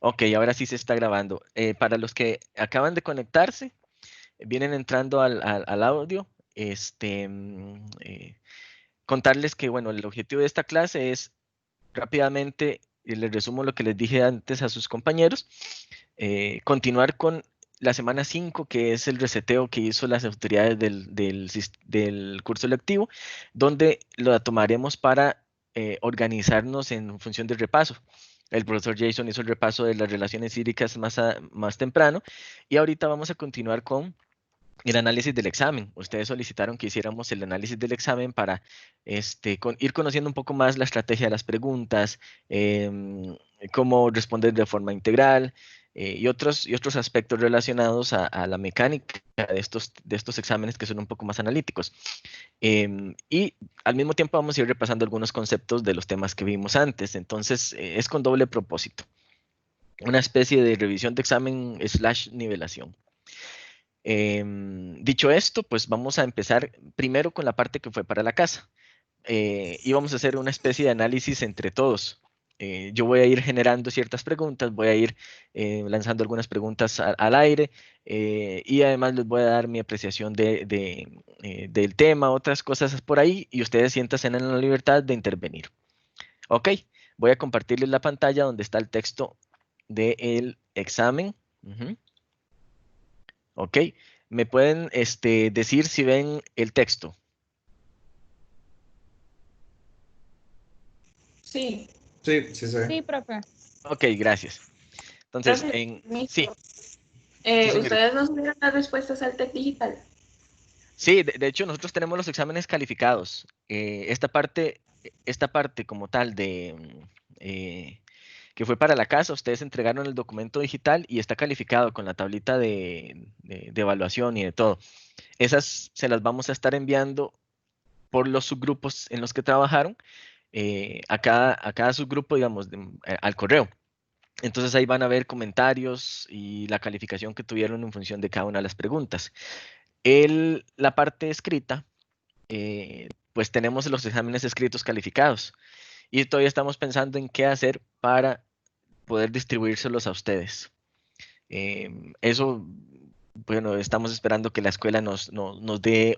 Ok, ahora sí se está grabando. Para los que acaban de conectarse, vienen entrando al audio, contarles que, bueno, el objetivo de esta clase es rápidamente, y les resumo lo que les dije antes a sus compañeros, continuar con la semana 5, que es el reseteo que hizo las autoridades del curso lectivo, donde lo tomaremos para organizarnos en función del repaso. El profesor Jason hizo el repaso de las relaciones hídricas más temprano, y ahorita vamos a continuar con el análisis del examen. Ustedes solicitaron que hiciéramos el análisis del examen para ir conociendo un poco más la estrategia de las preguntas, cómo responder de forma integral, y otros aspectos relacionados a la mecánica de estos exámenes que son un poco más analíticos. Y al mismo tiempo vamos a ir repasando algunos conceptos de los temas que vimos antes. Entonces, es con doble propósito. Una especie de revisión de examen / nivelación. Dicho esto, pues vamos a empezar primero con la parte que fue para la casa. Y vamos a hacer una especie de análisis entre todos. Yo voy a ir generando ciertas preguntas, voy a ir lanzando algunas preguntas al aire, y además les voy a dar mi apreciación del tema, otras cosas por ahí, y ustedes siéntanse en la libertad de intervenir. Ok, voy a compartirles la pantalla donde está el texto del examen. Ujú. Ok, ¿me pueden decir si ven el texto? Sí, Sí, sí se ve. Sí, profe. Ok, gracias. Entonces, profe, sí, permiso. sí, señorita. ¿Ustedes no subieron las respuestas al TEC digital? Sí, de hecho, nosotros tenemos los exámenes calificados. Esta parte como tal que fue para la casa, ustedes entregaron el documento digital y está calificado con la tablita de evaluación y de todo. Esas se las vamos a estar enviando por los subgrupos en los que trabajaron, a cada subgrupo, digamos, al correo. Entonces ahí van a ver comentarios y la calificación que tuvieron en función de cada una de las preguntas. La parte escrita, pues tenemos los exámenes escritos calificados y todavía estamos pensando en qué hacer para poder distribuírselos a ustedes. Eso, bueno, estamos esperando que la escuela nos dé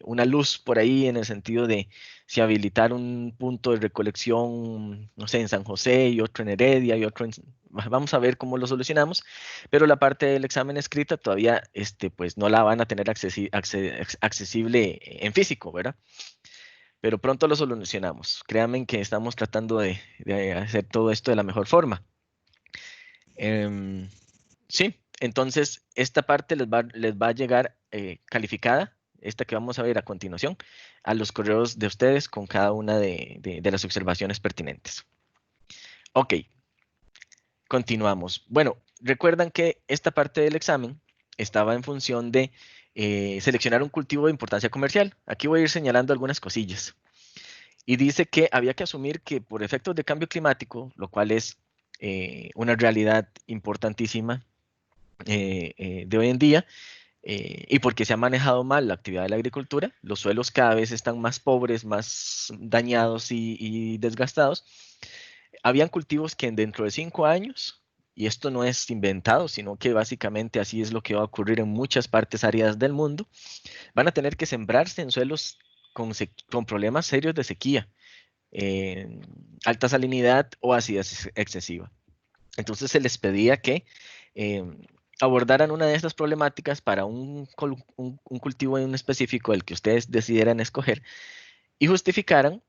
una luz por ahí en el sentido de si habilitar un punto de recolección, no sé, en San José y otro en Heredia y otro en... Vamos a ver cómo lo solucionamos, pero la parte del examen escrita todavía, pues no la van a tener accesible en físico, ¿verdad? Pero pronto lo solucionamos. Créanme que estamos tratando de hacer todo esto de la mejor forma. Sí, entonces esta parte les va a llegar calificada, esta que vamos a ver a continuación, a los correos de ustedes con cada una de las observaciones pertinentes. Ok, continuamos. Bueno, recuerdan que esta parte del examen estaba en función de seleccionar un cultivo de importancia comercial. Aquí voy a ir señalando algunas cosillas. Y dice que había que asumir que por efectos de cambio climático, lo cual es una realidad importantísima de hoy en día, y porque se ha manejado mal la actividad de la agricultura, los suelos cada vez están más pobres, más dañados y desgastados. Habían cultivos que dentro de 5 años, y esto no es inventado, sino que básicamente así es lo que va a ocurrir en muchas partes áridas del mundo, van a tener que sembrarse en suelos con problemas serios de sequía, eh, alta salinidad o acidez excesiva. Entonces se les pedía que eh, abordaran una de estas problemáticas para un cultivo en específico, el que ustedes decidieran escoger, y justificaran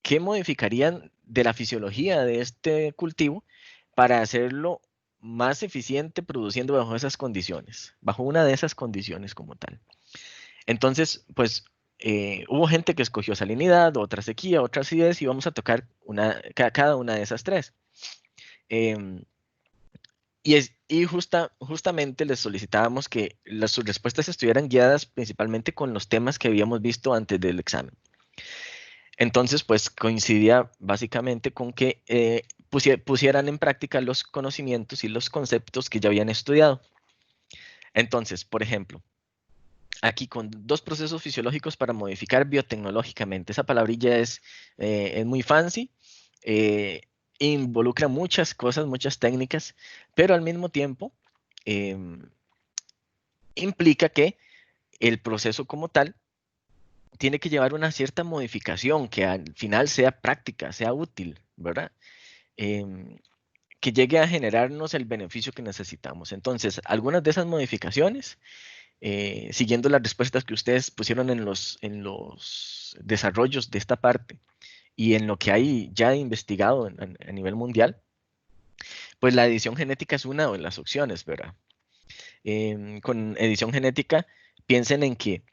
qué modificarían de la fisiología de este cultivo para hacerlo más eficiente produciendo bajo esas condiciones, bajo una de esas condiciones como tal. Entonces, pues hubo gente que escogió salinidad, otra sequía, otra acidez, y vamos a tocar cada una de esas tres. Em, justamente les solicitábamos que sus respuestas estuvieran guiadas principalmente con los temas que habíamos visto antes del examen. Entonces, pues coincidía básicamente con que pusieran en práctica los conocimientos y los conceptos que ya habían estudiado. Entonces, por ejemplo, aquí con 2 procesos fisiológicos para modificar biotecnológicamente. Esa palabrilla es muy fancy. involucra muchas cosas, muchas técnicas, pero al mismo tiempo implica que el proceso como tal tiene que llevar una cierta modificación que al final sea práctica, sea útil, ¿verdad? Em, que llegue a generarnos el beneficio que necesitamos. Entonces, algunas de esas modificaciones, siguiendo las respuestas que ustedes pusieron en los desarrollos de esta parte y en lo que hay ya investigado a nivel mundial, pues la edición genética es una de las opciones, ¿verdad? Con edición genética, piensen en que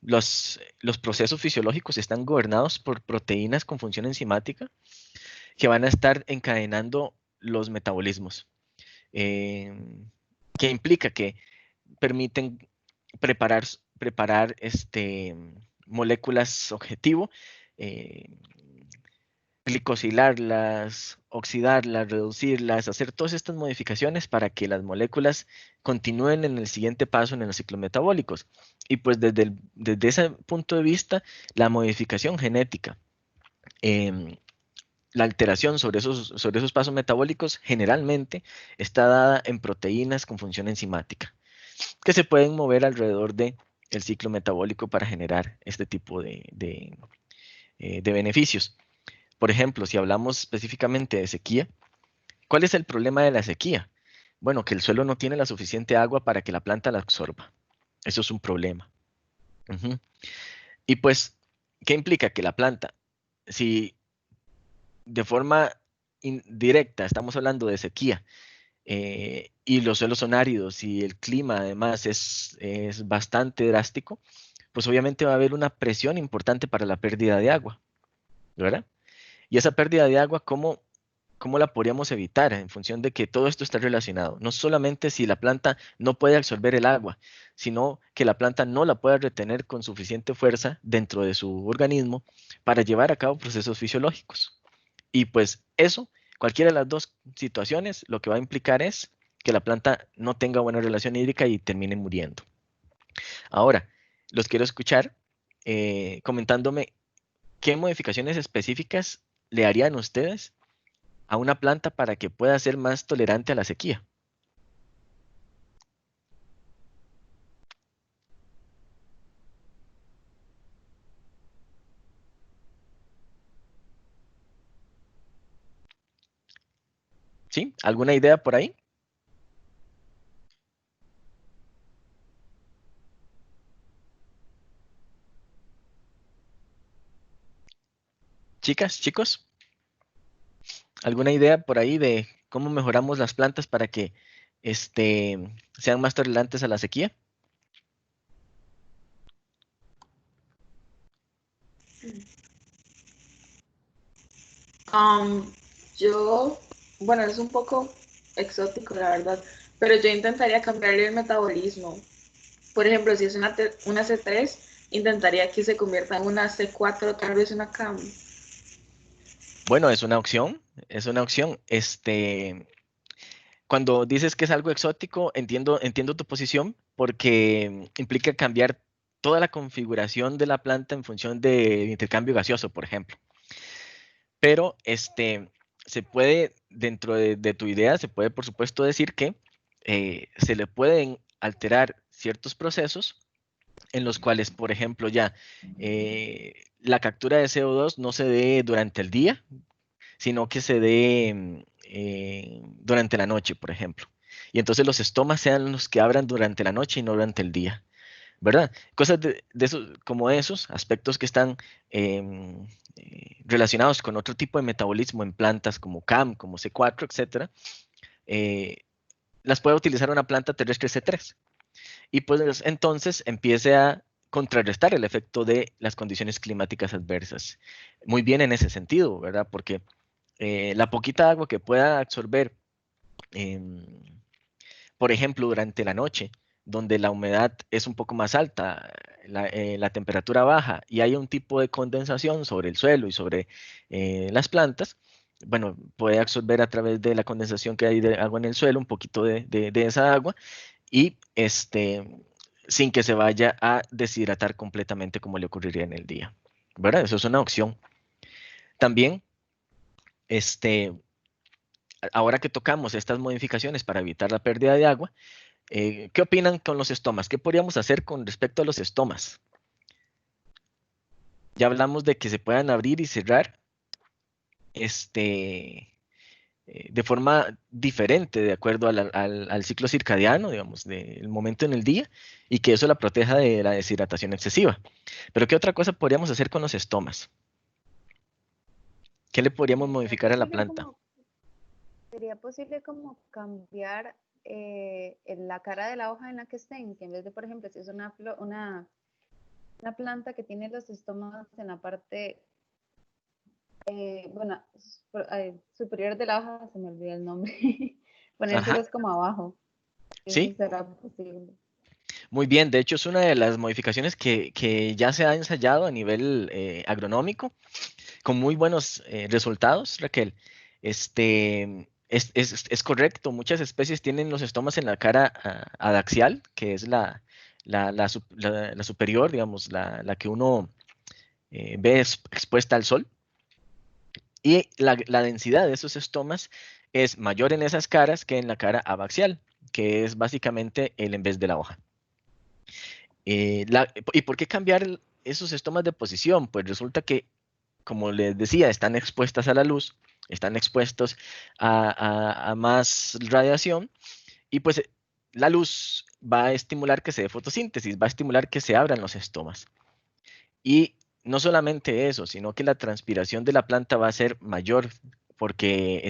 los procesos fisiológicos están gobernados por proteínas con función enzimática que van a estar encadenando los metabolismos, que implica que permiten preparar, preparar moléculas objetivo, eh, glicosilarlas, oxidarlas, reducirlas, hacer todas estas modificaciones para que las moléculas continúen en el siguiente paso en los ciclos metabólicos. Y pues desde ese punto de vista, la modificación genética, em, la alteración sobre esos pasos metabólicos generalmente está dada en proteínas con función enzimática, que se pueden mover alrededor de el ciclo metabólico para generar este tipo de beneficios. Por ejemplo, si hablamos específicamente de sequía, ¿cuál es el problema de la sequía? Bueno, que el suelo no tiene la suficiente agua para que la planta la absorba. Eso es un problema. Ujú. Y pues, ¿qué implica? Que la planta, si de forma indirecta estamos hablando de sequía, y los suelos son áridos y el clima además es bastante drástico, pues obviamente va a haber una presión importante para la pérdida de agua, ¿verdad? Y esa pérdida de agua, ¿cómo la podríamos evitar? En función de que todo esto está relacionado. No solamente si la planta no puede absorber el agua, sino que la planta no la pueda retener con suficiente fuerza dentro de su organismo para llevar a cabo procesos fisiológicos. Y pues eso, cualquiera de las dos situaciones, lo que va a implicar es que la planta no tenga buena relación hídrica y termine muriendo. Ahora, los quiero escuchar comentándome qué modificaciones específicas le harían ustedes a una planta para que pueda ser más tolerante a la sequía. ¿Sí? ¿Alguna idea por ahí? Chicas, chicos, ¿alguna idea por ahí de cómo mejoramos las plantas para que sean más tolerantes a la sequía? Um, yo, bueno, es un poco exótico, la verdad, pero yo intentaría cambiarle el metabolismo. Por ejemplo, si es una C3, intentaría que se convierta en una C4, tal vez una CAM. Bueno, es una opción, es una opción. Cuando dices que es algo exótico, entiendo tu posición porque implica cambiar toda la configuración de la planta en función del intercambio gaseoso, por ejemplo. Pero se puede, dentro de tu idea, se puede por supuesto decir que se le pueden alterar ciertos procesos en los cuales, por ejemplo, ya la captura de CO2 no se dé durante el día, sino que se dé durante la noche, por ejemplo. Y entonces los estomas sean los que abran durante la noche y no durante el día, ¿verdad? Cosas de esos, como esos aspectos que están relacionados con otro tipo de metabolismo en plantas como CAM, como C4, etcétera, eh, las puede utilizar una planta terrestre C3. Y pues entonces empiece a contrarrestar el efecto de las condiciones climáticas adversas. Muy bien en ese sentido, ¿verdad? Porque la poquita agua que pueda absorber, em, por ejemplo, durante la noche, donde la humedad es un poco más alta, la temperatura baja y hay un tipo de condensación sobre el suelo y sobre las plantas, bueno, puede absorber a través de la condensación que hay de agua en el suelo un poquito de esa agua y sin que se vaya a deshidratar completamente como le ocurriría en el día, ¿verdad? Eso es una opción. También Ahora que tocamos estas modificaciones para evitar la pérdida de agua, ¿qué opinan con los estomas? ¿Qué podríamos hacer con respecto a los estomas? Ya hablamos de que se puedan abrir y cerrar de forma diferente de acuerdo al ciclo circadiano, digamos, del momento en el día, y que eso la proteja de la deshidratación excesiva. Pero ¿qué otra cosa podríamos hacer con los estomas? ¿Qué le podríamos modificar a la planta? Sería posible como cambiar en la cara de la hoja en la que estén, que en vez de, por ejemplo, si es una planta que tiene los estomas en la parte, bueno, superior de la hoja, se me olvidó el nombre, Ajá, ponérselos como abajo, eso sí, será posible. muy bien. De hecho, es una de las modificaciones que ya se ha ensayado a nivel agronómico con muy buenos resultados, Raquel. Es correcto, muchas especies tienen los estomas en la cara adaxial, que es la superior, digamos, la que uno ve expuesta al sol. Y la densidad de esos estomas es mayor en esas caras que en la cara abaxial, que es básicamente el en vez de la hoja. ¿Y por qué cambiar esos estomas de posición? Pues resulta que, como les decía, están expuestas a la luz, están expuestos a más radiación y pues la luz va a estimular que se dé fotosíntesis, va a estimular que se abran los estomas. Y no solamente eso, sino que la transpiración de la planta va a ser mayor porque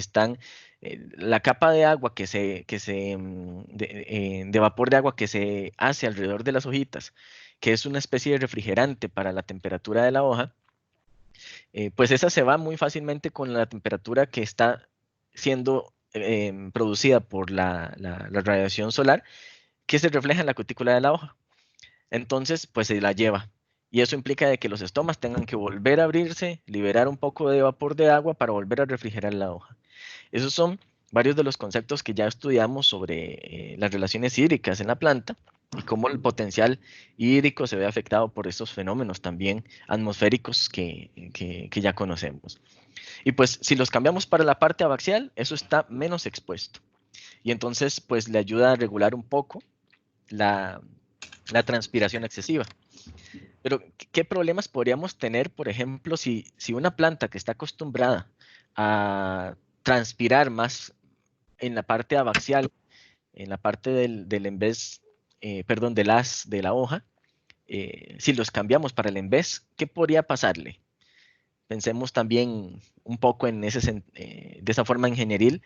la capa de agua de vapor de agua que se hace alrededor de las hojitas, que es una especie de refrigerante para la temperatura de la hoja, pues esa se va muy fácilmente con la temperatura que está siendo producida por la radiación solar que se refleja en la cutícula de la hoja. Entonces, pues se la lleva. Y eso implica de que los estomas tengan que volver a abrirse, liberar un poco de vapor de agua para volver a refrigerar la hoja. Esos son varios de los conceptos que ya estudiamos sobre las relaciones hídricas en la planta y cómo el potencial hídrico se ve afectado por estos fenómenos también atmosféricos que ya conocemos. Y pues si los cambiamos para la parte abaxial, eso está menos expuesto. Y entonces pues le ayuda a regular un poco la, la transpiración excesiva. Pero, ¿qué problemas podríamos tener, por ejemplo, si una planta que está acostumbrada a transpirar más en la parte abaxial, en la parte del en vez, perdón, de la hoja, si los cambiamos para el en vez, ¿qué podría pasarle? Pensemos también un poco de esa forma ingenieril,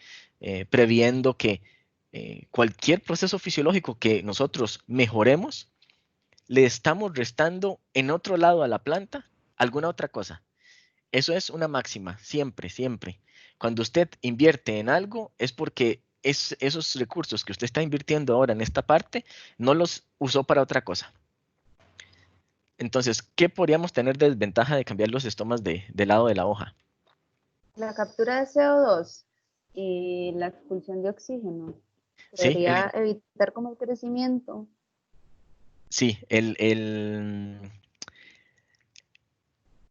previendo que cualquier proceso fisiológico que nosotros mejoremos, le estamos restando en otro lado a la planta alguna otra cosa. Eso es una máxima, siempre, siempre. Cuando usted invierte en algo es porque esos recursos que usted está invirtiendo ahora en esta parte no los usó para otra cosa. Entonces, ¿qué podríamos tener de desventaja de cambiar los estomas del lado de la hoja? La captura de CO2 y la expulsión de oxígeno Sí, podría evitar como el crecimiento. sí, el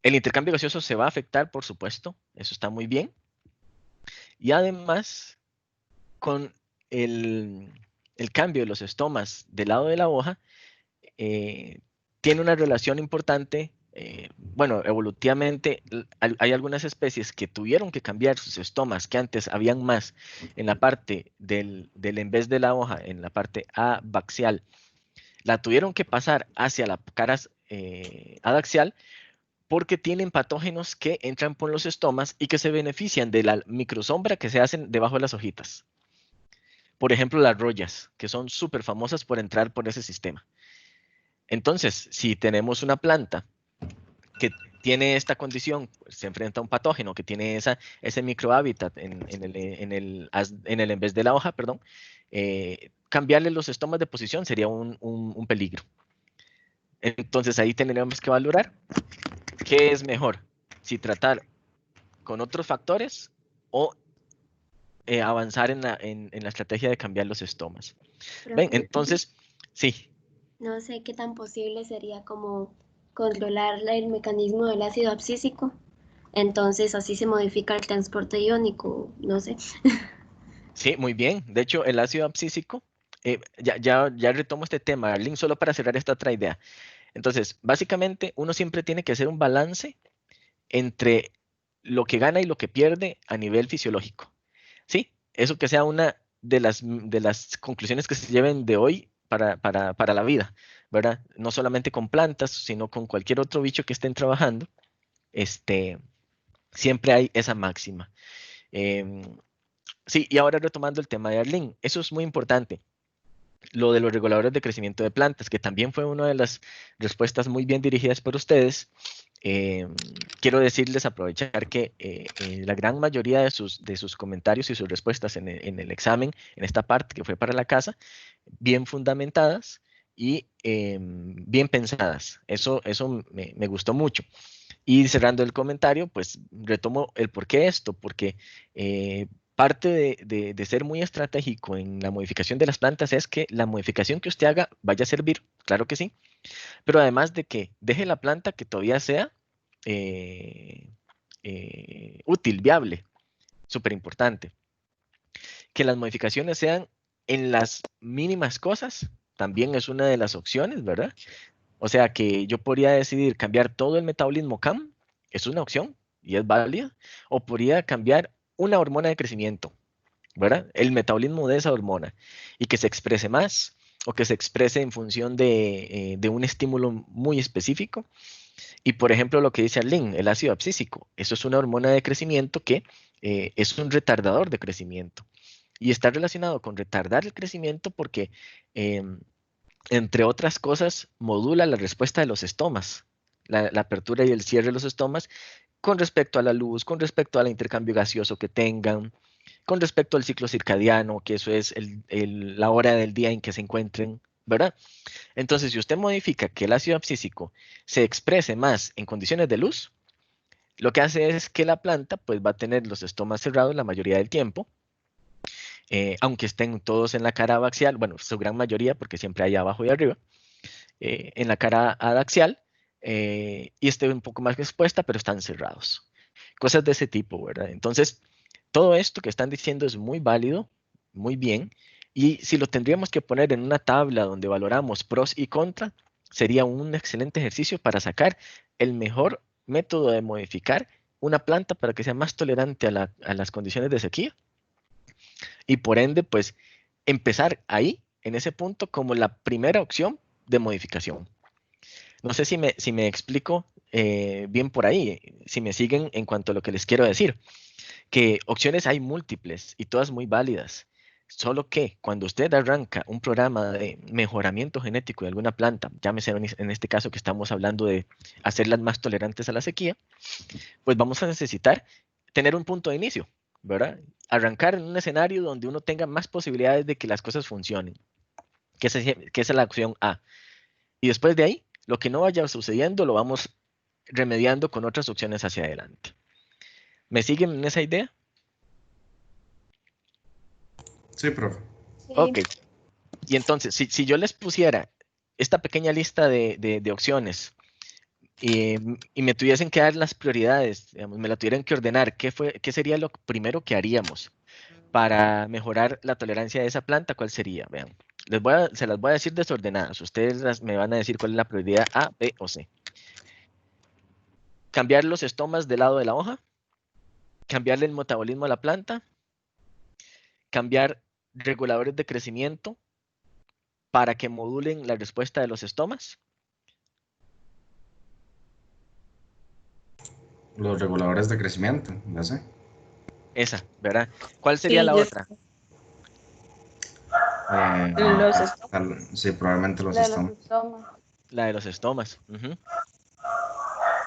intercambio gaseoso se va a afectar, por supuesto, eso está muy bien. Y además, con el, el cambio de los estomas del lado de la hoja, eh, tiene una relación importante. Bueno, evolutivamente hay algunas especies que tuvieron que cambiar sus estomas, que antes habían más en la parte del en vez de la hoja, en la parte abaxial, la tuvieron que pasar hacia la cara adaxial porque tienen patógenos que entran por los estomas y que se benefician de la microsombra que se hacen debajo de las hojitas. Por ejemplo, las rollas, que son súper famosas por entrar por ese sistema. Entonces, si tenemos una planta que tiene esta condición, pues, se enfrenta a un patógeno que tiene ese microhábitat en el en vez de la hoja, perdón, cambiarle los estomas de posición sería un peligro. Entonces ahí tendríamos que valorar qué es mejor, si tratar con otros factores o avanzar en la estrategia de cambiar los estomas. Ven, Profe, entonces, sí, no sé qué tan posible sería como controlar el mecanismo del ácido abscísico. Entonces así se modifica el transporte iónico, no sé. Sí, muy bien. De hecho, el ácido abscísico, ya retomo este tema, Arlene, solo para cerrar esta otra idea. Entonces, básicamente, uno siempre tiene que hacer un balance entre lo que gana y lo que pierde a nivel fisiológico. Sí, eso que sea una de las conclusiones que se lleven de hoy para la vida, ¿verdad? No solamente con plantas, sino con cualquier otro bicho que estén trabajando, este, siempre hay esa máxima. Em, sí, y ahora retomando el tema de Arlene, eso es muy importante. Lo de los reguladores de crecimiento de plantas, que también fue una de las respuestas muy bien dirigidas por ustedes. Eh, Quiero decirles, aprovechar que la gran mayoría de sus comentarios y sus respuestas en el examen, en esta parte que fue para la casa, bien fundamentadas y bien pensadas. Eso me gustó mucho. Y cerrando el comentario, pues retomo el por qué esto, porque parte de ser muy estratégico en la modificación de las plantas es que la modificación que usted haga vaya a servir, claro que sí, pero además de que deje la planta que todavía sea eh, útil, viable, súper importante. Que las modificaciones sean en las mínimas cosas, también es una de las opciones, ¿verdad? O sea que yo podría decidir cambiar todo el metabolismo CAM, es una opción y es válida, o podría cambiar una hormona de crecimiento, ¿verdad? El metabolismo de esa hormona y que se exprese más o que se exprese en función de un estímulo muy específico. Y por ejemplo, lo que dice Arlene, el ácido abscísico, eso es una hormona de crecimiento que es un retardador de crecimiento y está relacionado con retardar el crecimiento porque em, entre otras cosas, modula la respuesta de los estomas, la apertura y el cierre de los estomas con respecto a la luz, con respecto al intercambio gaseoso que tengan, con respecto al ciclo circadiano, que eso es la hora del día en que se encuentren, ¿verdad? Entonces, si usted modifica que el ácido abscísico se exprese más en condiciones de luz, lo que hace es que la planta pues va a tener los estomas cerrados la mayoría del tiempo, aunque estén todos en la cara abaxial, bueno, su gran mayoría, porque siempre hay abajo y arriba, en la cara adaxial y esté un poco más expuesta, pero están cerrados. Cosas de ese tipo, ¿verdad? Entonces, todo esto que están diciendo es muy válido, muy bien, y si lo tendríamos que poner en una tabla donde valoramos pros y contras, sería un excelente ejercicio para sacar el mejor método de modificar una planta para que sea más tolerante a las condiciones de sequía y por ende, pues empezar ahí, en ese punto, como la primera opción de modificación. No sé si me explico bien por ahí, si me siguen en cuanto a lo que les quiero decir, que opciones hay múltiples y todas muy válidas. Solo que cuando usted arranca un programa de mejoramiento genético de alguna planta, llámese en este caso que estamos hablando de hacerlas más tolerantes a la sequía, pues vamos a necesitar tener un punto de inicio, ¿verdad? Arrancar en un escenario donde uno tenga más posibilidades de que las cosas funcionen, que es la opción A. Y después de ahí, lo que no vaya sucediendo lo vamos remediando con otras opciones hacia adelante. ¿Me siguen en esa idea? Sí, profe. Ok. Sí, Y entonces, si yo les pusiera esta pequeña lista de opciones y me tuviesen que dar las prioridades, digamos, me la tuvieran que ordenar, ¿qué sería lo primero que haríamos para mejorar la tolerancia de esa planta? ¿Cuál sería? Vean, se las voy a decir desordenadas. Ustedes me van a decir cuál es la prioridad A, B o C. Cambiar los estomas del lado de la hoja, cambiarle el metabolismo a la planta, cambiar reguladores de crecimiento para que modulen la respuesta de los estomas. Los reguladores de crecimiento, ya sé. Esa, ¿verdad? ¿Cuál sería Sí, la otra? los estomas. Sí, probablemente los la de los estamos. estomas La de los estomas. Ujú.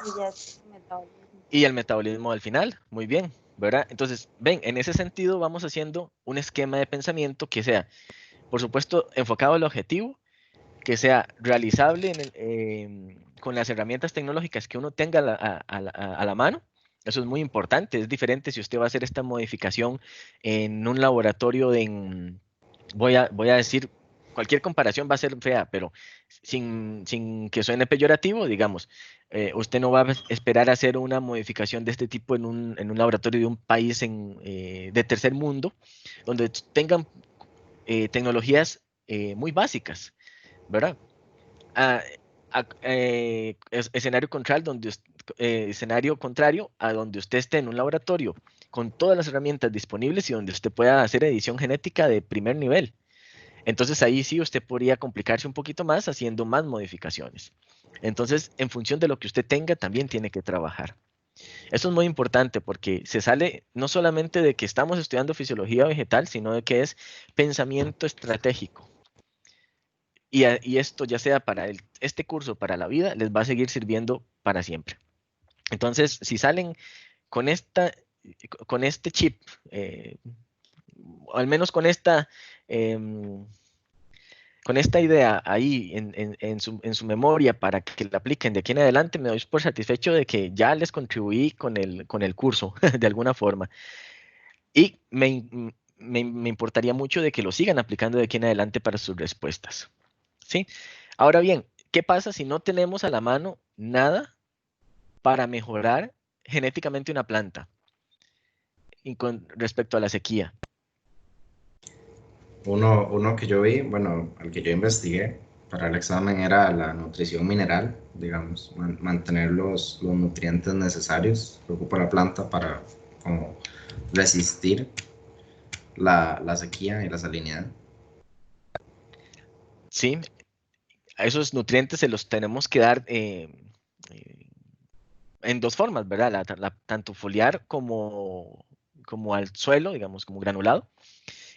y ya es metabolismo. Y el metabolismo al final. Muy bien, ¿verdad? Entonces, ven, en ese sentido vamos haciendo un esquema de pensamiento que sea, por supuesto, enfocado al objetivo, que sea realizable con las herramientas tecnológicas que uno tenga a la mano. Eso es muy importante. Es diferente si usted va a hacer esta modificación en un laboratorio voy a decir, cualquier comparación va a ser fea, pero sin que suene peyorativo, digamos, usted no va a esperar hacer una modificación de este tipo en un laboratorio de un país de tercer mundo, donde tengan tecnologías muy básicas, ¿verdad? Ah, escenario contrario, escenario contrario a donde usted esté en un laboratorio con todas las herramientas disponibles y donde usted pueda hacer edición genética de primer nivel. Entonces ahí sí usted podría complicarse un poquito más haciendo más modificaciones. Entonces, en función de lo que usted tenga, también tiene que trabajar. Esto es muy importante porque se sale no solamente de que estamos estudiando fisiología vegetal, sino de que es pensamiento estratégico. Y esto ya sea para este curso, para la vida, les va a seguir sirviendo para siempre. Entonces, si salen con este chip, o al menos em, con esta idea ahí en su memoria para que la apliquen de aquí en adelante, me doy por satisfecho de que ya les contribuí con el curso de alguna forma. Y me importaría mucho de que lo sigan aplicando de aquí en adelante para sus respuestas. ¿Sí? Ahora bien, ¿qué pasa si no tenemos a la mano nada para mejorar genéticamente una planta y con respecto a la sequía? Uno que yo vi, bueno, al que yo investigué para el examen era la nutrición mineral, digamos, mantener los nutrientes necesarios que ocupa la planta para como resistir la sequía y la salinidad. Sí, a esos nutrientes se los tenemos que dar eh, en dos formas, ¿verdad? Tanto foliar como al suelo, digamos, como granulado.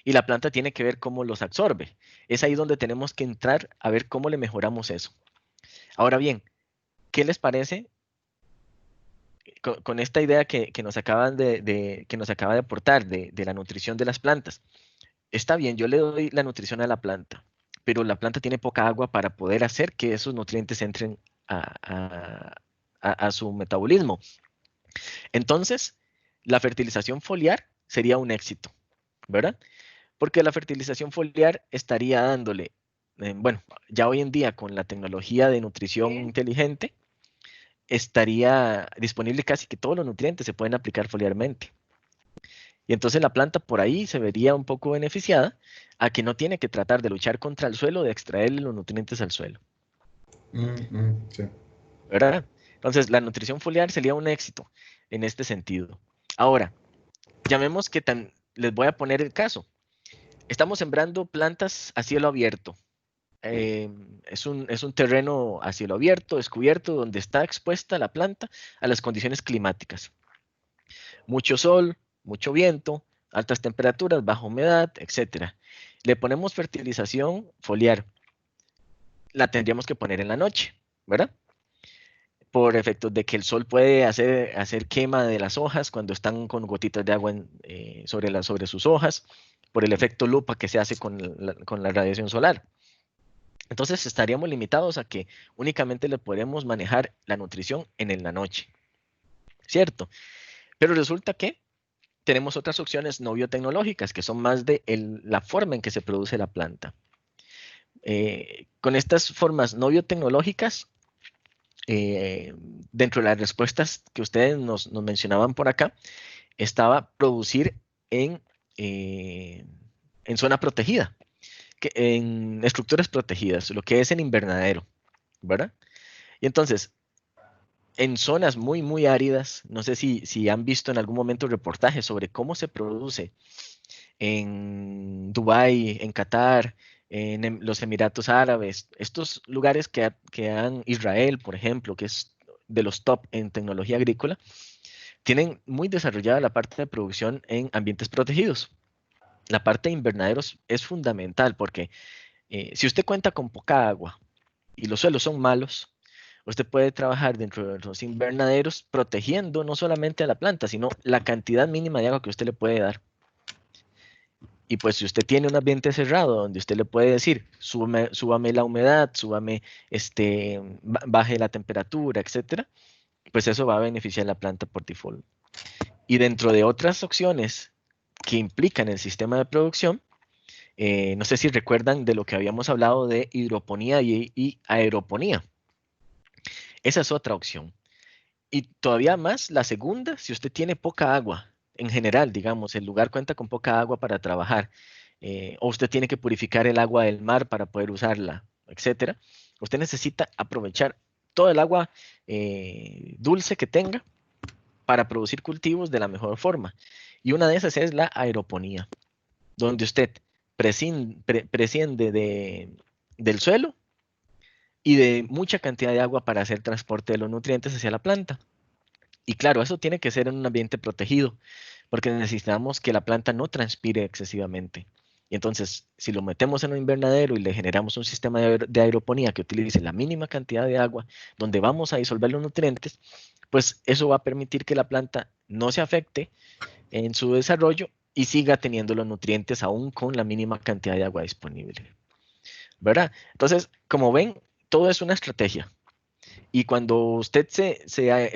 Y la planta tiene que ver cómo los absorbe. Es ahí donde tenemos que entrar a ver cómo le mejoramos eso. Ahora bien, ¿qué les parece con esta idea que nos acaban que nos acaba de aportar de la nutrición de las plantas? Está bien, yo le doy la nutrición a la planta, pero la planta tiene poca agua para poder hacer que esos nutrientes entren a su metabolismo. Entonces, la fertilización foliar sería un éxito, ¿verdad? Porque la fertilización foliar estaría dándole, bueno, ya hoy en día con la tecnología de nutrición inteligente, estaría disponible casi que todos los nutrientes se pueden aplicar foliarmente. Y entonces la planta por ahí se vería un poco beneficiada a que no tiene que tratar de luchar contra el suelo, de extraerle los nutrientes al suelo, Sí. ¿verdad? Entonces la nutrición foliar sería un éxito en este sentido. Ahora, llamemos que les voy a poner el caso. Estamos sembrando plantas a cielo abierto. Es un terreno a cielo abierto, descubierto, donde está expuesta la planta a las condiciones climáticas. Mucho sol, mucho viento, altas temperaturas, baja humedad, etc. Le ponemos fertilización foliar. La tendríamos que poner en la noche, ¿verdad? Por efectos de que el sol puede hacer quema de las hojas cuando están con gotitas de agua sobre sus hojas, por el efecto lupa que se hace con la radiación solar. Entonces estaríamos limitados a que únicamente le podemos manejar la nutrición en la noche, ¿cierto? Pero resulta que tenemos otras opciones no biotecnológicas que son más de la forma en que se produce la planta. Con estas formas no biotecnológicas, dentro de las respuestas que ustedes nos mencionaban por acá, estaba producir eh, en zona protegida, en estructuras protegidas, lo que es en invernadero, ¿verdad? Y entonces, en zonas muy, muy áridas, no sé si han visto en algún momento reportajes sobre cómo se produce en Dubái, en Qatar, en los Emiratos Árabes, estos lugares que han, Israel, por ejemplo, que es de los top en tecnología agrícola, tienen muy desarrollada la parte de producción en ambientes protegidos. La parte de invernaderos es fundamental porque si usted cuenta con poca agua y los suelos son malos, usted puede trabajar dentro de los invernaderos protegiendo no solamente a la planta, sino la cantidad mínima de agua que usted le puede dar. Y pues si usted tiene un ambiente cerrado donde usted le puede decir, súbame la humedad, baje la temperatura, etcétera, pues eso va a beneficiar a la planta por default. Y dentro de otras opciones que implican el sistema de producción, No sé si recuerdan de lo que habíamos hablado de hidroponía y aeroponía. Esa es otra opción. Y todavía más, la segunda, si usted tiene poca agua, en general, digamos, el lugar cuenta con poca agua para trabajar, o usted tiene que purificar el agua del mar para poder usarla, etcétera, usted necesita aprovechar todo el agua dulce que tenga para producir cultivos de la mejor forma. Y una de esas es la aeroponía, donde usted prescinde del suelo y de mucha cantidad de agua para hacer transporte de los nutrientes hacia la planta. Y claro, eso tiene que ser en un ambiente protegido, porque necesitamos que la planta no transpire excesivamente. Y entonces, si lo metemos en un invernadero y le generamos un sistema de aeroponía que utilice la mínima cantidad de agua, donde vamos a disolver los nutrientes, pues eso va a permitir que la planta no se afecte en su desarrollo y siga teniendo los nutrientes aún con la mínima cantidad de agua disponible, ¿verdad? Entonces, como ven, todo es una estrategia. Y cuando usted se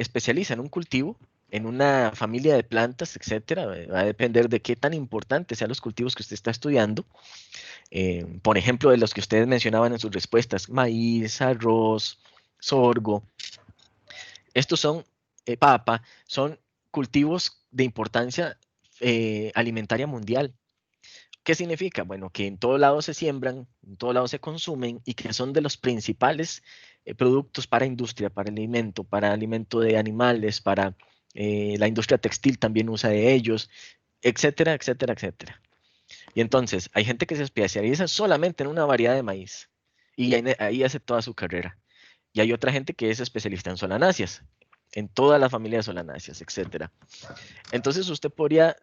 especializa en un cultivo, en una familia de plantas, etcétera, va a depender de qué tan importantes sean los cultivos que usted está estudiando. Por ejemplo, de los que ustedes mencionaban en sus respuestas, maíz, arroz, sorgo. Estos son, papa, son cultivos de importancia alimentaria mundial. ¿Qué significa? Bueno, que en todo lado se siembran, en todo lado se consumen y que son de los principales productos para industria, para alimento de animales, para la industria textil también usa de ellos, etcétera, etcétera, etcétera. Y entonces, hay gente que se especializa solamente en una variedad de maíz y ahí hace toda su carrera. Y hay otra gente que es especialista en solanáceas, en toda la familia de solanáceas, etcétera. Entonces, usted podría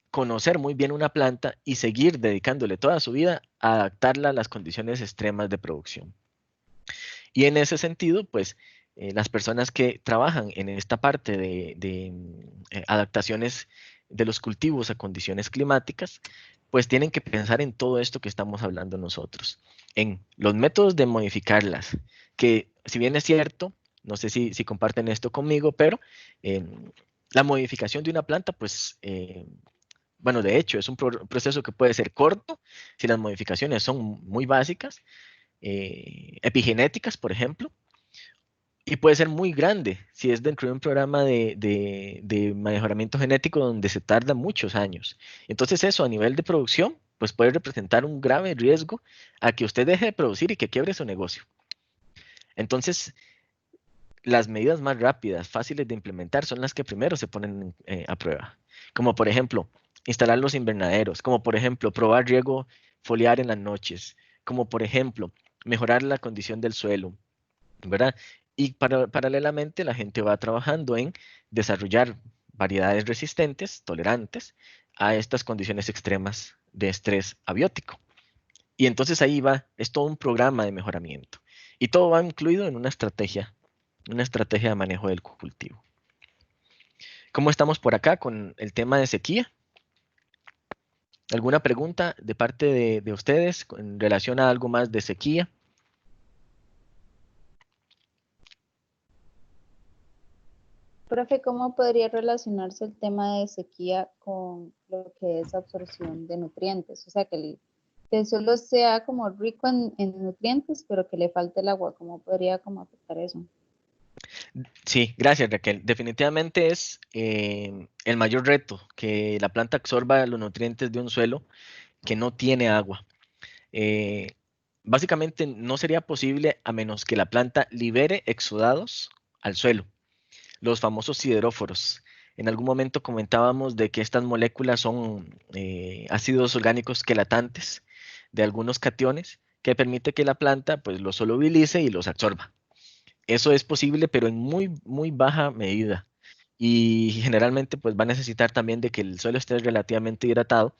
conocer muy bien una planta y seguir dedicándole toda su vida a adaptarla a las condiciones extremas de producción. Y en ese sentido, pues las personas que trabajan en esta parte de adaptaciones de los cultivos a condiciones climáticas, pues tienen que pensar en todo esto que estamos hablando nosotros, en los métodos de modificarlas, que si bien es cierto, no sé si comparten esto conmigo, pero la modificación de una planta, pues bueno, de hecho, es un proceso que puede ser corto si las modificaciones son muy básicas, epigenéticas, por ejemplo, y puede ser muy grande si es dentro de un programa de mejoramiento genético donde se tarda muchos años. Entonces eso a nivel de producción, pues puede representar un grave riesgo a que usted deje de producir y que quiebre su negocio. Entonces, las medidas más rápidas, fáciles de implementar, son las que primero se ponen a prueba. Como por ejemplo, instalar los invernaderos, como por ejemplo, probar riego foliar en las noches, como por ejemplo, mejorar la condición del suelo, ¿verdad? Y paralelamente la gente va trabajando en desarrollar variedades resistentes, tolerantes a estas condiciones extremas de estrés abiótico. Y entonces ahí va, es todo un programa de mejoramiento. Y todo va incluido en una estrategia de manejo del cultivo. ¿Cómo estamos por acá con el tema de sequía? ¿Alguna pregunta de parte de ustedes en relación a algo más de sequía? Profe, ¿cómo podría relacionarse el tema de sequía con lo que es absorción de nutrientes? O sea, que el suelo sea como rico en nutrientes, pero que le falte el agua. ¿Cómo podría como afectar eso? Sí, gracias Raquel. Definitivamente es el mayor reto que la planta absorba los nutrientes de un suelo que no tiene agua. Eh, Básicamente no sería posible a menos que la planta libere exudados al suelo, los famosos sideróforos. En algún momento comentábamos de que estas moléculas son ácidos orgánicos quelatantes de algunos cationes que permite que la planta pues los solubilice y los absorba. Eso es posible, pero en muy baja medida. Y generalmente pues va a necesitar también de que el suelo esté relativamente hidratado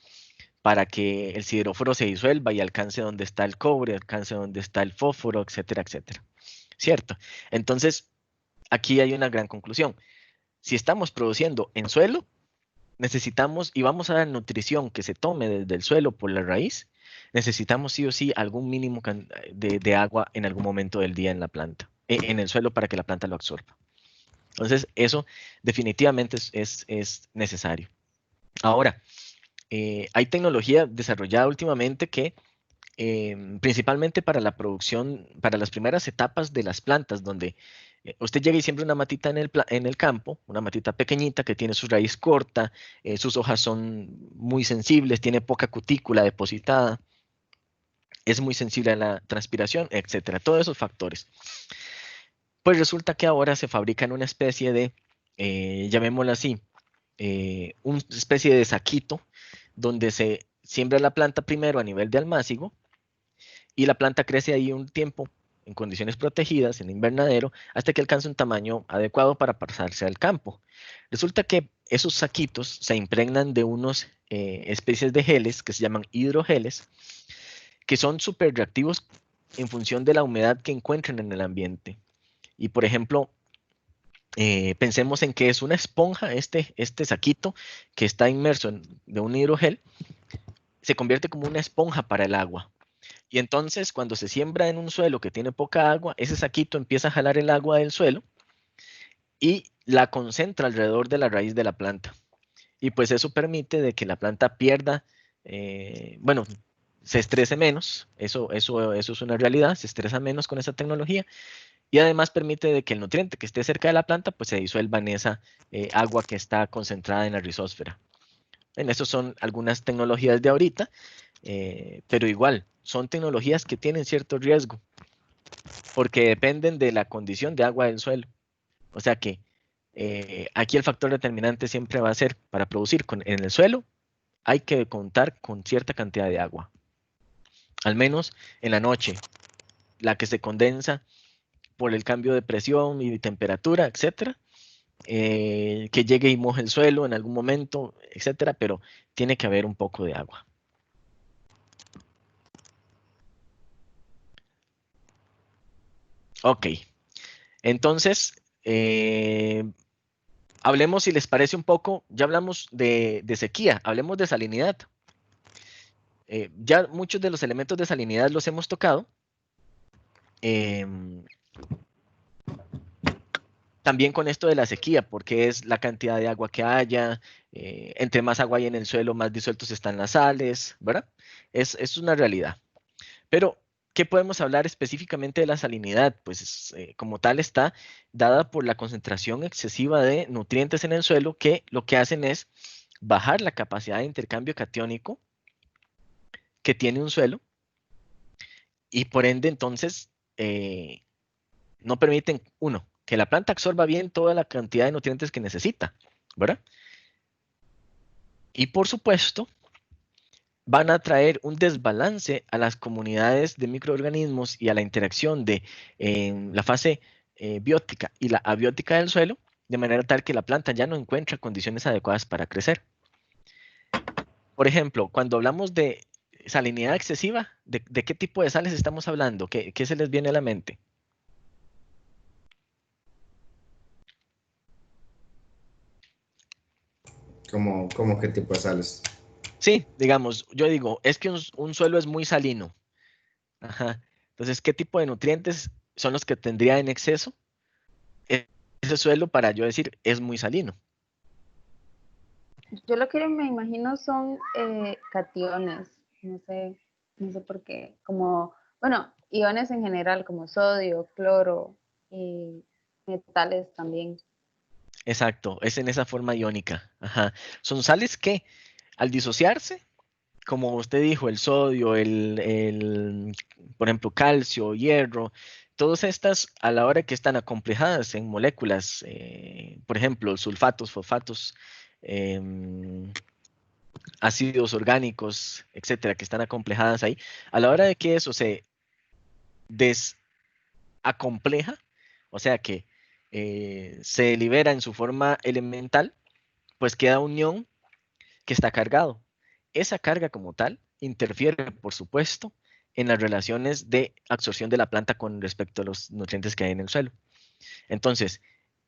para que el sideróforo se disuelva y alcance donde está el cobre, alcance donde está el fósforo, etcétera, etcétera. ¿Cierto? Entonces, aquí hay una gran conclusión. Si estamos produciendo en suelo, necesitamos, y vamos a dar nutrición que se tome desde el suelo por la raíz, necesitamos sí o sí algún mínimo de agua en algún momento del día en la planta, en el suelo para que la planta lo absorba. Entonces, eso definitivamente es necesario. Ahora, hay tecnología desarrollada últimamente que principalmente para la producción, para las primeras etapas de las plantas, donde usted llega y siembra una matita en el campo, una matita pequeñita que tiene su raíz corta, sus hojas son muy sensibles, tiene poca cutícula depositada, es muy sensible a la transpiración, etcétera, todos esos factores. Pues resulta que ahora se fabrican una especie de, llamémoslo así, una especie de saquito donde se siembra la planta primero a nivel de almácigo y la planta crece ahí un tiempo en condiciones protegidas, en invernadero, hasta que alcance un tamaño adecuado para pasarse al campo. Resulta que esos saquitos se impregnan de unos especies de geles que se llaman hidrogeles, que son súper reactivos en función de la humedad que encuentren en el ambiente. Y por ejemplo, pensemos en que es una esponja, este saquito que está inmerso de un hidrogel, se convierte como una esponja para el agua. Y entonces cuando se siembra en un suelo que tiene poca agua, ese saquito empieza a jalar el agua del suelo y la concentra alrededor de la raíz de la planta. Y pues eso permite de que la planta pierda, bueno, se estrese menos, eso es una realidad, se estresa menos con esa tecnología y además permite de que el nutriente que esté cerca de la planta pues se disuelva en esa agua que está concentrada en la rizósfera. En eso son algunas tecnologías de ahorita, pero igual, son tecnologías que tienen cierto riesgo, porque dependen de la condición de agua del suelo. O sea que aquí el factor determinante siempre va a ser, para producir en el suelo, hay que contar con cierta cantidad de agua. Al menos en la noche, la que se condensa por el cambio de presión y de temperatura, etcétera, que llegue y moje el suelo en algún momento, etcétera, pero tiene que haber un poco de agua. Ok, entonces, hablemos, si les parece un poco, ya hablamos de sequía, hablemos de salinidad. Ya muchos de los elementos de salinidad los hemos tocado. También con esto de la sequía, porque es la cantidad de agua que haya, entre más agua hay en el suelo, más disueltos están las sales, ¿verdad? Es una realidad. Pero, ¿qué podemos hablar específicamente de la salinidad? Pues como tal está dada por la concentración excesiva de nutrientes en el suelo que lo que hacen es bajar la capacidad de intercambio catiónico que tiene un suelo y por ende entonces no permiten, uno, que la planta absorba bien toda la cantidad de nutrientes que necesita, ¿verdad? Y por supuesto, van a traer un desbalance a las comunidades de microorganismos y a la interacción de la fase biótica y la abiótica del suelo, de manera tal que la planta ya no encuentra condiciones adecuadas para crecer. Por ejemplo, cuando hablamos de salinidad excesiva, ¿de qué tipo de sales estamos hablando? ¿Qué se les viene a la mente? ¿Cómo qué tipo de sales? Sí, digamos, yo digo, es que un suelo es muy salino. Ajá. Entonces, ¿qué tipo de nutrientes son los que tendría en exceso ese suelo para yo decir es muy salino? Yo lo que me imagino son cationes, no sé por qué, como, bueno, iones en general, como sodio, cloro y metales también. Exacto, es en esa forma iónica. Ajá. Son sales que al disociarse, como usted dijo, el sodio, por ejemplo, calcio, hierro, todas estas a la hora que están acomplejadas en moléculas, por ejemplo, sulfatos, fosfatos, em, ácidos orgánicos, etcétera, que están acomplejadas ahí, a la hora de que eso se desacompleja, o sea que se libera en su forma elemental, pues queda un ion que está cargado. Esa carga como tal interfiere, por supuesto, en las relaciones de absorción de la planta con respecto a los nutrientes que hay en el suelo. Entonces,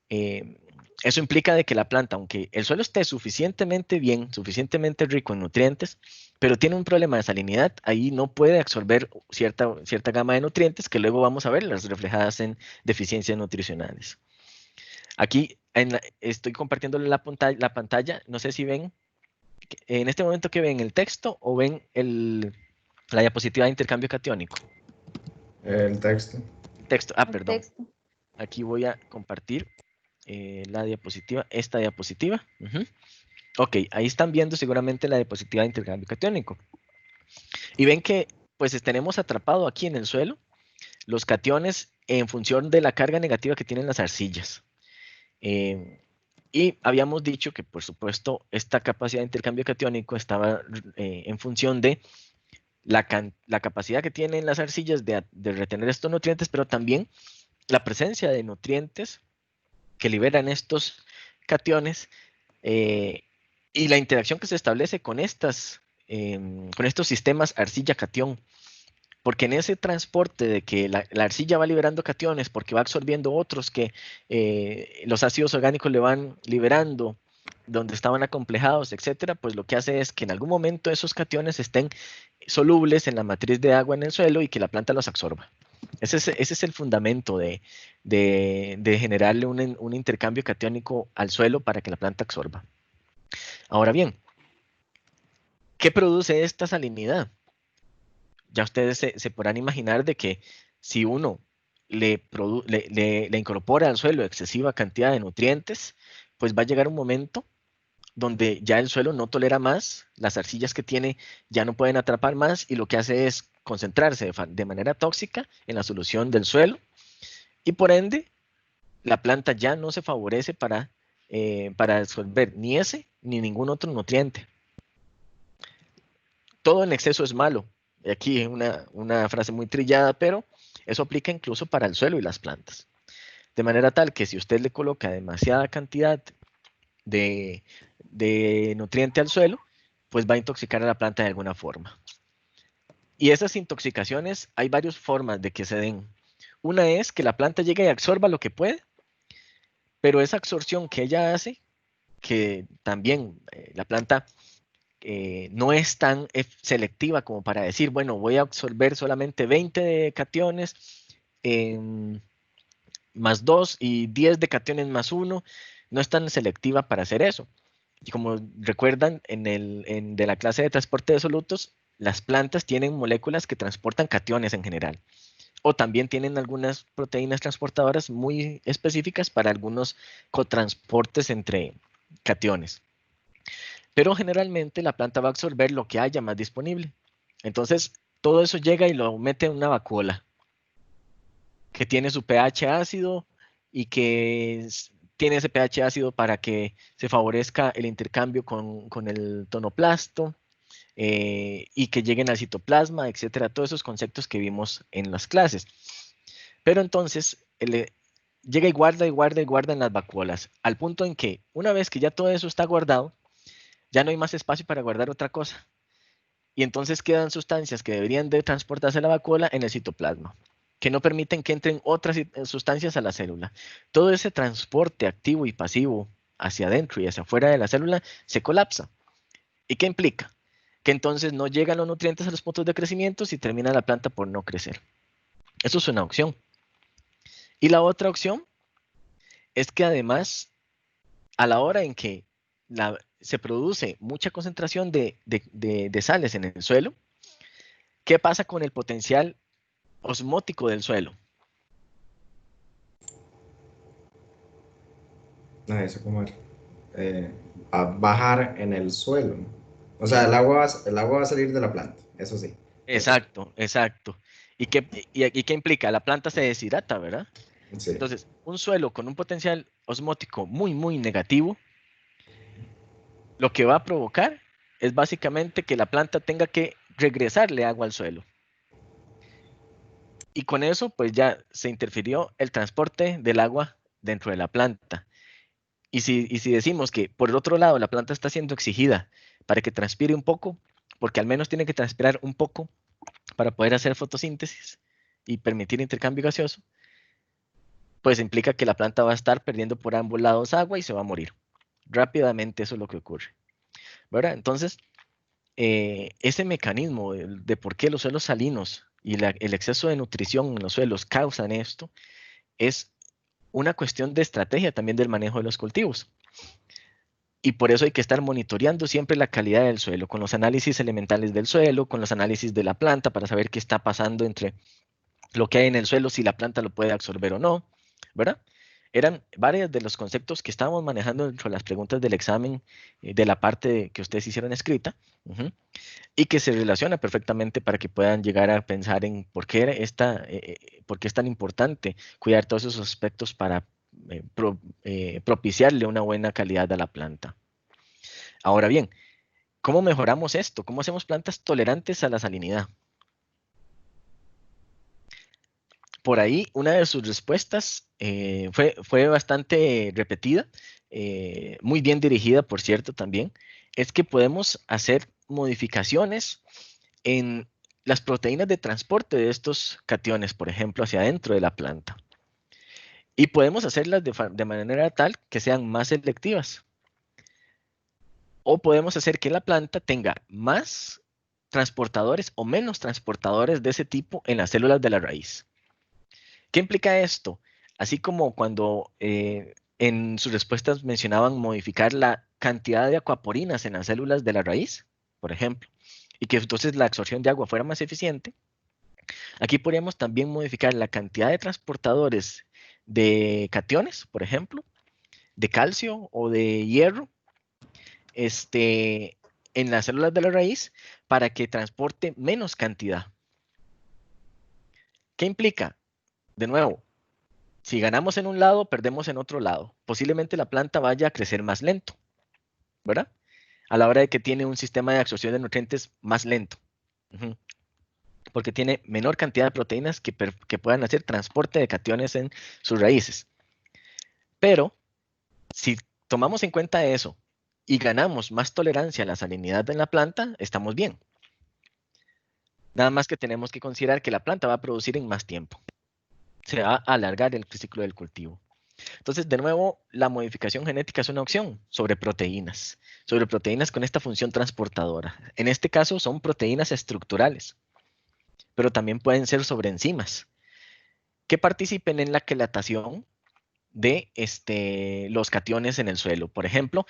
eso implica de que la planta, aunque el suelo esté suficientemente bien, suficientemente rico en nutrientes, pero tiene un problema de salinidad, ahí no puede absorber cierta gama de nutrientes que luego vamos a ver las reflejadas en deficiencias nutricionales. Aquí estoy compartiéndole la pantalla, no sé si ven en este momento, ¿qué ven? ¿El texto o ven la diapositiva de intercambio catiónico? El texto. Texto, El perdón. texto. Aquí voy a compartir la diapositiva, esta diapositiva. Ok, ahí están viendo seguramente la diapositiva de intercambio catiónico. Y ven que pues tenemos atrapado aquí en el suelo los cationes en función de la carga negativa que tienen las arcillas. Y habíamos dicho que, por supuesto, esta capacidad de intercambio catiónico estaba en función de la capacidad que tienen las arcillas de retener estos nutrientes, pero también la presencia de nutrientes que liberan estos cationes y la interacción que se establece con estos sistemas arcilla-catión. Porque en ese transporte de que la arcilla va liberando cationes porque va absorbiendo otros que los ácidos orgánicos le van liberando, donde estaban acomplejados, etcétera, pues lo que hace es que en algún momento esos cationes estén solubles en la matriz de agua en el suelo y que la planta los absorba. Ese es el fundamento de generarle un intercambio catiónico al suelo para que la planta absorba. Ahora bien, ¿qué produce esta salinidad? Ya ustedes se podrán imaginar de que si uno le incorpora al suelo excesiva cantidad de nutrientes, pues va a llegar un momento donde ya el suelo no tolera más, las arcillas que tiene ya no pueden atrapar más y lo que hace es concentrarse de manera tóxica en la solución del suelo y por ende la planta ya no se favorece para absorber ni ese ni ningún otro nutriente. Todo en exceso es malo. Aquí es una frase muy trillada, pero eso aplica incluso para el suelo y las plantas. De manera tal que si usted le coloca demasiada cantidad de nutriente al suelo, pues va a intoxicar a la planta de alguna forma. Y esas intoxicaciones hay varias formas de que se den. Una es que la planta llegue y absorba lo que puede, pero esa absorción que ella hace, que también la planta no es tan selectiva como para decir, bueno, voy a absorber solamente 20 de cationes más 2 y 10 de cationes más 1, no es tan selectiva para hacer eso. Y como recuerdan, de la clase de transporte de solutos, las plantas tienen moléculas que transportan cationes en general. O también tienen algunas proteínas transportadoras muy específicas para algunos cotransportes entre cationes. Pero generalmente la planta va a absorber lo que haya más disponible. Entonces, todo eso llega y lo mete en una vacuola que tiene su pH ácido y que tiene ese pH ácido para que se favorezca el intercambio con el tonoplasto y que lleguen al citoplasma, etcétera. Todos esos conceptos que vimos en las clases. Pero entonces, llega y guarda y guarda y guarda en las vacuolas, al punto en que una vez que ya todo eso está guardado, ya no hay más espacio para guardar otra cosa. Y entonces quedan sustancias que deberían de transportarse a la vacuola en el citoplasma, que no permiten que entren otras sustancias a la célula. Todo ese transporte activo y pasivo hacia adentro y hacia afuera de la célula se colapsa. ¿Y qué implica? Que entonces no llegan los nutrientes a los puntos de crecimiento y termina la planta por no crecer. Eso es una opción. Y la otra opción es que además, a la hora en que se produce mucha concentración de sales en el suelo, ¿qué pasa con el potencial osmótico del suelo? No, eso como a bajar en el suelo. O sea, el agua va a salir de la planta, eso sí. Exacto, exacto. ¿Y qué implica? La planta se deshidrata, ¿verdad? Sí. Entonces, un suelo con un potencial osmótico muy, muy negativo, lo que va a provocar es básicamente que la planta tenga que regresarle agua al suelo. Y con eso, pues ya se interfirió el transporte del agua dentro de la planta. Y si decimos que por el otro lado la planta está siendo exigida para que transpire un poco, porque al menos tiene que transpirar un poco para poder hacer fotosíntesis y permitir intercambio gaseoso, pues implica que la planta va a estar perdiendo por ambos lados agua y se va a morir. Rápidamente eso es lo que ocurre, ¿verdad? Entonces, ese mecanismo de por qué los suelos salinos y el exceso de nutrición en los suelos causan esto es una cuestión de estrategia también del manejo de los cultivos. Y por eso hay que estar monitoreando siempre la calidad del suelo, con los análisis elementales del suelo, con los análisis de la planta, para saber qué está pasando entre lo que hay en el suelo, si la planta lo puede absorber o no, ¿verdad? Eran varios de los conceptos que estábamos manejando dentro de las preguntas del examen, de la parte que ustedes hicieron escrita, y que se relaciona perfectamente para que puedan llegar a pensar en por qué es tan importante cuidar todos esos aspectos para propiciarle una buena calidad a la planta. Ahora bien, ¿cómo mejoramos esto? ¿Cómo hacemos plantas tolerantes a la salinidad? Por ahí, una de sus respuestas fue bastante repetida, muy bien dirigida, por cierto, también, es que podemos hacer modificaciones en las proteínas de transporte de estos cationes, por ejemplo, hacia adentro de la planta. Y podemos hacerlas de manera tal que sean más selectivas. O podemos hacer que la planta tenga más transportadores o menos transportadores de ese tipo en las células de la raíz. ¿Qué implica esto? Así como cuando en sus respuestas mencionaban modificar la cantidad de acuaporinas en las células de la raíz, por ejemplo, y que entonces la absorción de agua fuera más eficiente, aquí podríamos también modificar la cantidad de transportadores de cationes, por ejemplo, de calcio o de hierro, en las células de la raíz para que transporte menos cantidad. ¿Qué implica? De nuevo, si ganamos en un lado, perdemos en otro lado. Posiblemente la planta vaya a crecer más lento, ¿verdad? A la hora de que tiene un sistema de absorción de nutrientes más lento. Porque tiene menor cantidad de proteínas que puedan hacer transporte de cationes en sus raíces. Pero, si tomamos en cuenta eso y ganamos más tolerancia a la salinidad en la planta, estamos bien. Nada más que tenemos que considerar que la planta va a producir en más tiempo. Se va a alargar el ciclo del cultivo. Entonces, de nuevo, la modificación genética es una opción sobre proteínas con esta función transportadora. En este caso son proteínas estructurales, pero también pueden ser sobre enzimas que participen en la quelatación de los cationes en el suelo. Por ejemplo,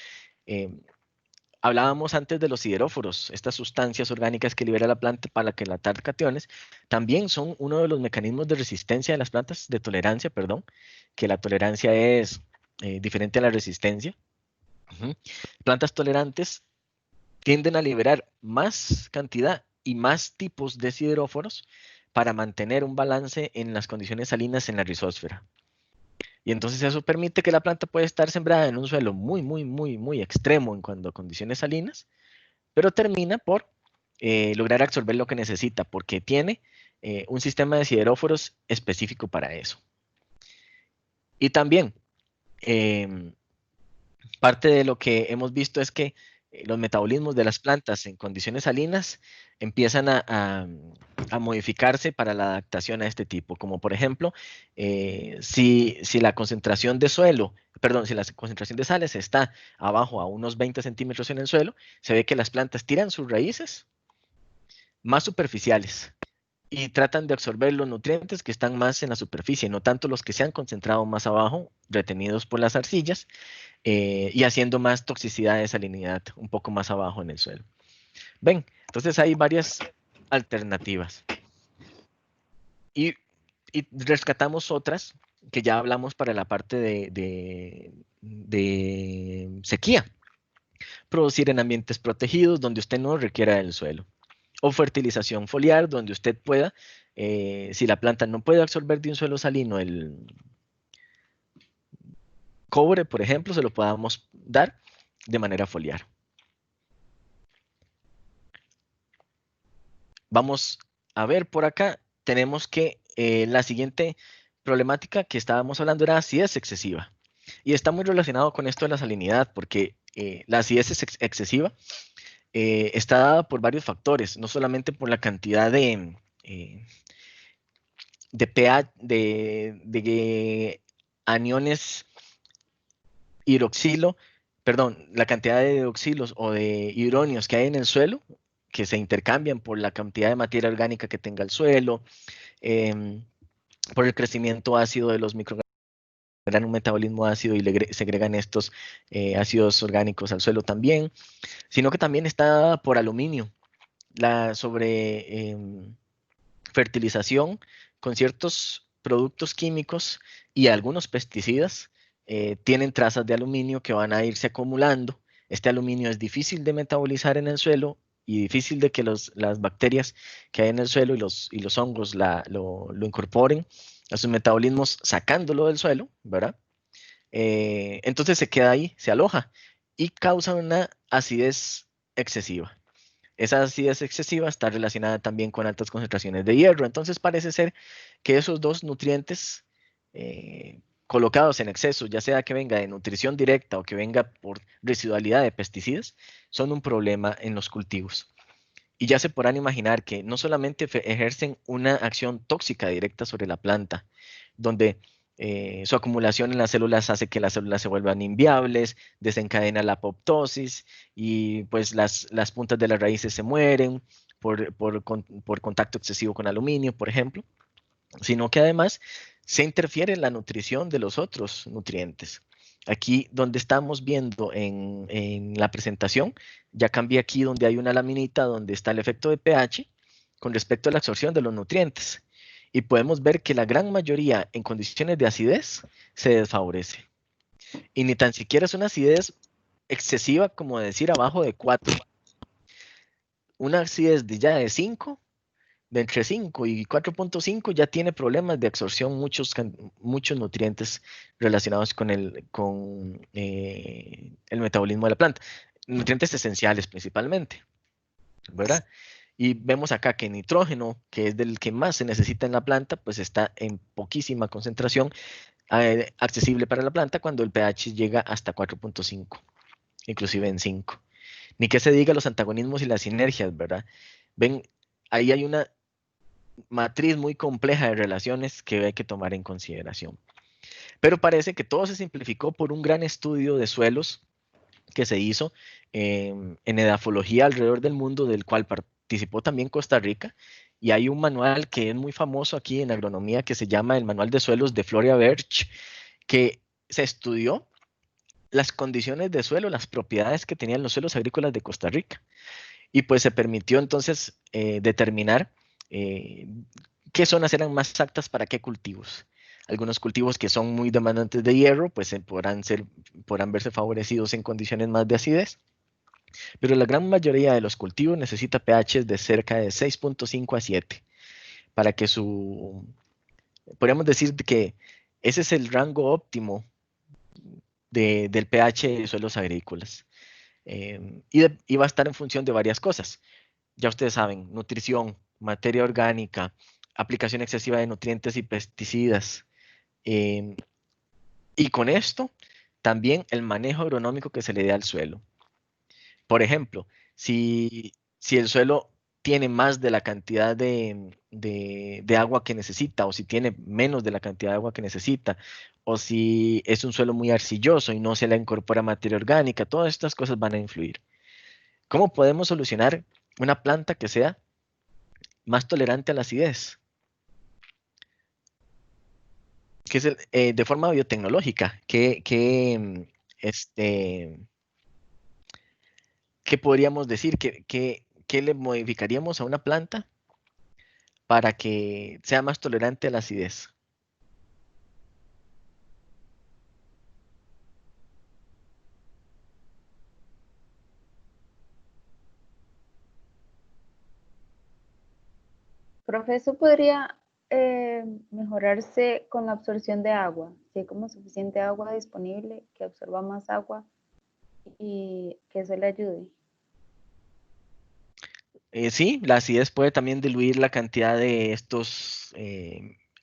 hablábamos antes de los sideróforos, estas sustancias orgánicas que libera la planta para quelatar cationes, también son uno de los mecanismos de resistencia de las plantas, de tolerancia, perdón, que la tolerancia es diferente a la resistencia. Plantas tolerantes tienden a liberar más cantidad y más tipos de sideróforos para mantener un balance en las condiciones salinas en la rizósfera. Y entonces eso permite que la planta pueda estar sembrada en un suelo muy, muy, muy, muy extremo en cuanto a condiciones salinas, pero termina por lograr absorber lo que necesita, porque tiene un sistema de sideróforos específico para eso. Y también, parte de lo que hemos visto es que los metabolismos de las plantas en condiciones salinas empiezan a modificarse para la adaptación a este tipo, como por ejemplo, si la concentración de suelo, perdón, si la concentración de sales está abajo a unos 20 centímetros en el suelo, se ve que las plantas tiran sus raíces más superficiales y tratan de absorber los nutrientes que están más en la superficie, no tanto los que se han concentrado más abajo, retenidos por las arcillas, y haciendo más toxicidad de salinidad un poco más abajo en el suelo. Ven, entonces hay varias alternativas. Y rescatamos otras que ya hablamos para la parte de sequía. Producir en ambientes protegidos donde usted no requiera del suelo. O fertilización foliar donde usted pueda, si la planta no puede absorber de un suelo salino el cobre, por ejemplo, se lo podamos dar de manera foliar. Vamos a ver por acá, tenemos que la siguiente problemática que estábamos hablando era acidez excesiva. Y está muy relacionado con esto de la salinidad, porque la acidez excesiva está dada por varios factores, no solamente por la cantidad de pH, de aniones hidroxilo, perdón, la cantidad de hidroxilos o de hidronios que hay en el suelo, que se intercambian por la cantidad de materia orgánica que tenga el suelo, por el crecimiento ácido de los microorganismos un metabolismo ácido y segregan estos ácidos orgánicos al suelo también, sino que también está por aluminio, la sobre fertilización con ciertos productos químicos y algunos pesticidas tienen trazas de aluminio que van a irse acumulando. Este aluminio es difícil de metabolizar en el suelo y difícil de que las bacterias que hay en el suelo y los hongos lo incorporen a sus metabolismos sacándolo del suelo, ¿verdad? Entonces se queda ahí, se aloja y causa una acidez excesiva. Esa acidez excesiva está relacionada también con altas concentraciones de hierro. Entonces parece ser que esos dos nutrientes colocados en exceso, ya sea que venga de nutrición directa o que venga por residualidad de pesticidas, son un problema en los cultivos. Y ya se podrán imaginar que no solamente ejercen una acción tóxica directa sobre la planta, donde su acumulación en las células hace que las células se vuelvan inviables, desencadena la apoptosis y pues las puntas de las raíces se mueren por contacto excesivo con aluminio, por ejemplo, sino que además se interfiere en la nutrición de los otros nutrientes. Aquí donde estamos viendo en la presentación, ya cambié aquí donde hay una laminita donde está el efecto de pH con respecto a la absorción de los nutrientes. Y podemos ver que la gran mayoría en condiciones de acidez se desfavorece. Y ni tan siquiera es una acidez excesiva como decir abajo de 4. Una acidez ya de 5, de entre 5 y 4.5 ya tiene problemas de absorción muchos nutrientes relacionados con el metabolismo de la planta. Nutrientes esenciales principalmente, ¿verdad? Y vemos acá que nitrógeno, que es del que más se necesita en la planta, pues está en poquísima concentración accesible para la planta cuando el pH llega hasta 4.5, inclusive en 5. Ni que se diga los antagonismos y las sinergias, ¿verdad? Ven, ahí hay una matriz muy compleja de relaciones que hay que tomar en consideración. Pero parece que todo se simplificó por un gran estudio de suelos que se hizo en edafología alrededor del mundo, del cual participó también Costa Rica, y hay un manual que es muy famoso aquí en agronomía que se llama el Manual de Suelos de Floria Berch, que se estudió las condiciones de suelo, las propiedades que tenían los suelos agrícolas de Costa Rica, y pues se permitió entonces determinar qué zonas eran más aptas para qué cultivos. Algunos cultivos que son muy demandantes de hierro, pues podrán verse favorecidos en condiciones más de acidez, pero la gran mayoría de los cultivos necesita pHs de cerca de 6.5 a 7 para que podríamos decir que ese es el rango óptimo del pH de suelos agrícolas. Y va a estar en función de varias cosas. Ya ustedes saben, nutrición, materia orgánica, aplicación excesiva de nutrientes y pesticidas. Y con esto, también el manejo agronómico que se le dé al suelo. Por ejemplo, si el suelo tiene más de la cantidad de agua que necesita, o si tiene menos de la cantidad de agua que necesita, o si es un suelo muy arcilloso y no se le incorpora materia orgánica, todas estas cosas van a influir. ¿Cómo podemos solucionar una planta que sea más tolerante a la acidez? Que es de forma biotecnológica, ¿qué podríamos decir? ¿Qué le modificaríamos a una planta para que sea más tolerante a la acidez? Profesor, ¿podría mejorarse con la absorción de agua? Si hay como suficiente agua disponible, que absorba más agua y que eso le ayude. Sí, la acidez puede también diluir la cantidad de estos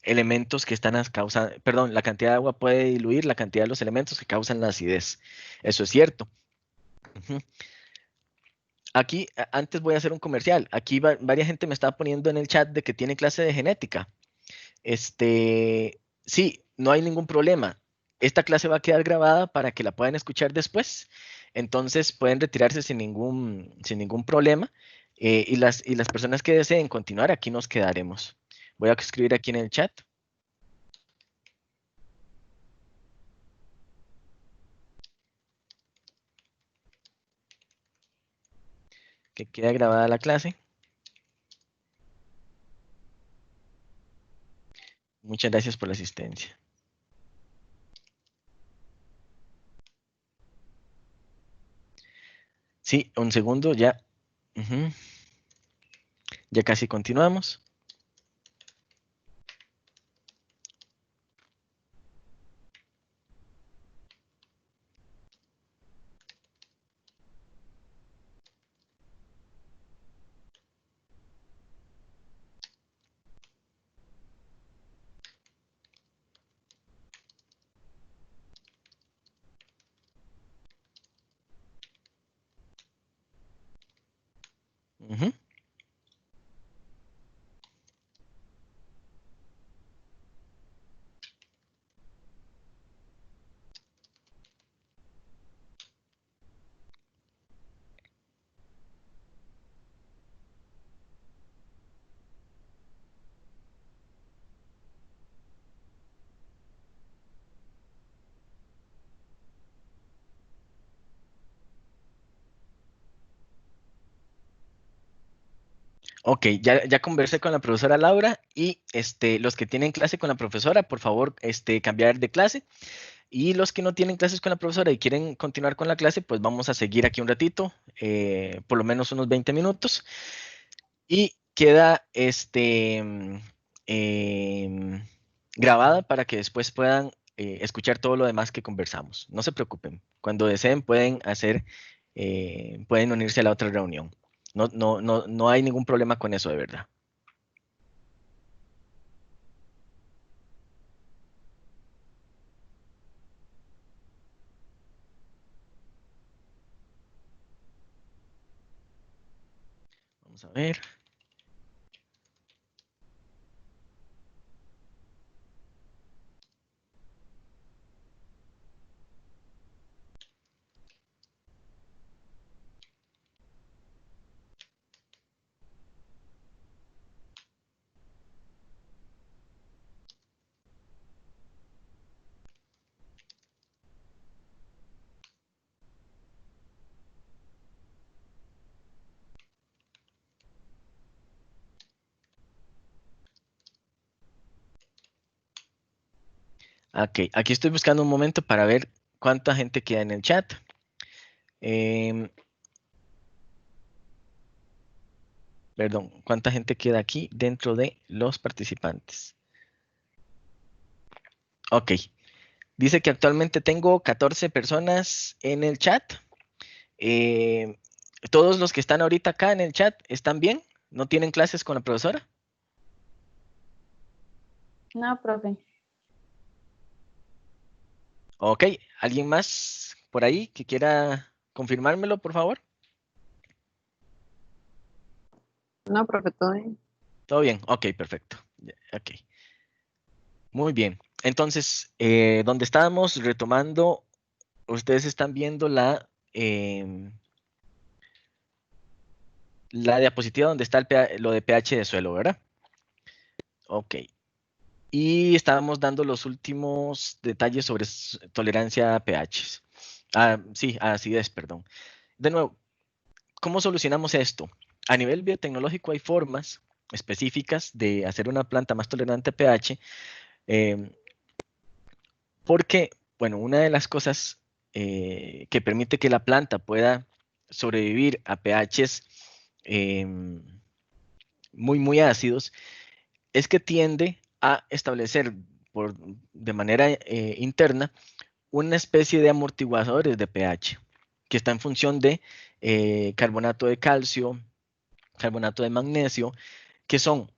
elementos que están causando, perdón, la cantidad de agua puede diluir la cantidad de los elementos que causan la acidez. Eso es cierto. Ujú. Aquí, antes voy a hacer un comercial. Aquí varias gente me está poniendo en el chat de que tiene clase de genética. Sí, no hay ningún problema. Esta clase va a quedar grabada para que la puedan escuchar después. Entonces pueden retirarse sin ningún problema. Y las personas que deseen continuar, aquí nos quedaremos. Voy a escribir aquí en el chat. que quede grabada la clase. Muchas gracias por la asistencia. Sí, un segundo, ya. Ya casi continuamos. Ujú. Ok, ya conversé con la profesora Laura y los que tienen clase con la profesora, por favor, cambiar de clase. Y los que no tienen clases con la profesora y quieren continuar con la clase, pues vamos a seguir aquí un ratito, por lo menos unos 20 minutos. Y queda grabada para que después puedan escuchar todo lo demás que conversamos. No se preocupen. Cuando deseen pueden unirse a la otra reunión. No hay ningún problema con eso, de verdad. Vamos a ver. Ok, aquí estoy buscando un momento para ver cuánta gente queda en el chat. Perdón, cuánta gente queda aquí dentro de los participantes. Ok, dice que actualmente tengo 14 personas en el chat. ¿Todos los que están ahorita acá en el chat están bien? ¿No tienen clases con la profesora? No, profe. Ok, ¿alguien más por ahí que quiera confirmármelo, por favor? No, profe, todo bien. ¿Todo bien? Ok, perfecto. Ok. Muy bien. Entonces, donde estábamos retomando, ustedes están viendo la diapositiva donde está lo de pH de suelo, ¿verdad? Ok. Y estábamos dando los últimos detalles sobre tolerancia a pH. Sí, a acidez, perdón. De nuevo, ¿cómo solucionamos esto? A nivel biotecnológico hay formas específicas de hacer una planta más tolerante a pH, porque, bueno, una de las cosas que permite que la planta pueda sobrevivir a pHs muy ácidos es que tiende a establecer de manera interna una especie de amortiguadores de pH que está en función de carbonato de calcio, carbonato de magnesio, que son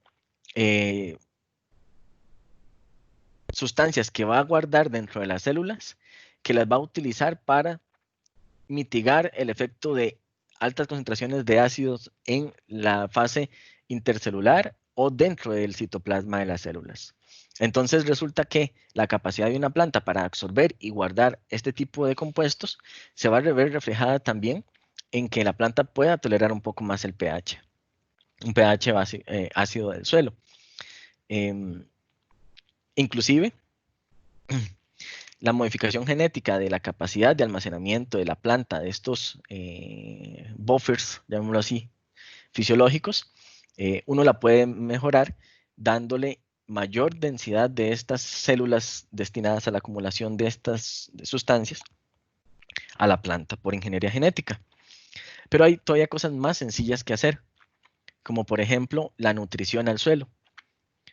sustancias que va a guardar dentro de las células, que las va a utilizar para mitigar el efecto de altas concentraciones de ácidos en la fase intercelular o dentro del citoplasma de las células. Entonces resulta que la capacidad de una planta para absorber y guardar este tipo de compuestos se va a ver reflejada también en que la planta pueda tolerar un poco más el pH, un pH ácido del suelo. Inclusive, la modificación genética de la capacidad de almacenamiento de la planta, de estos buffers, llamémoslo así, fisiológicos, uno la puede mejorar dándole mayor densidad de estas células destinadas a la acumulación de estas sustancias a la planta por ingeniería genética. Pero hay todavía cosas más sencillas que hacer, como por ejemplo la nutrición al suelo.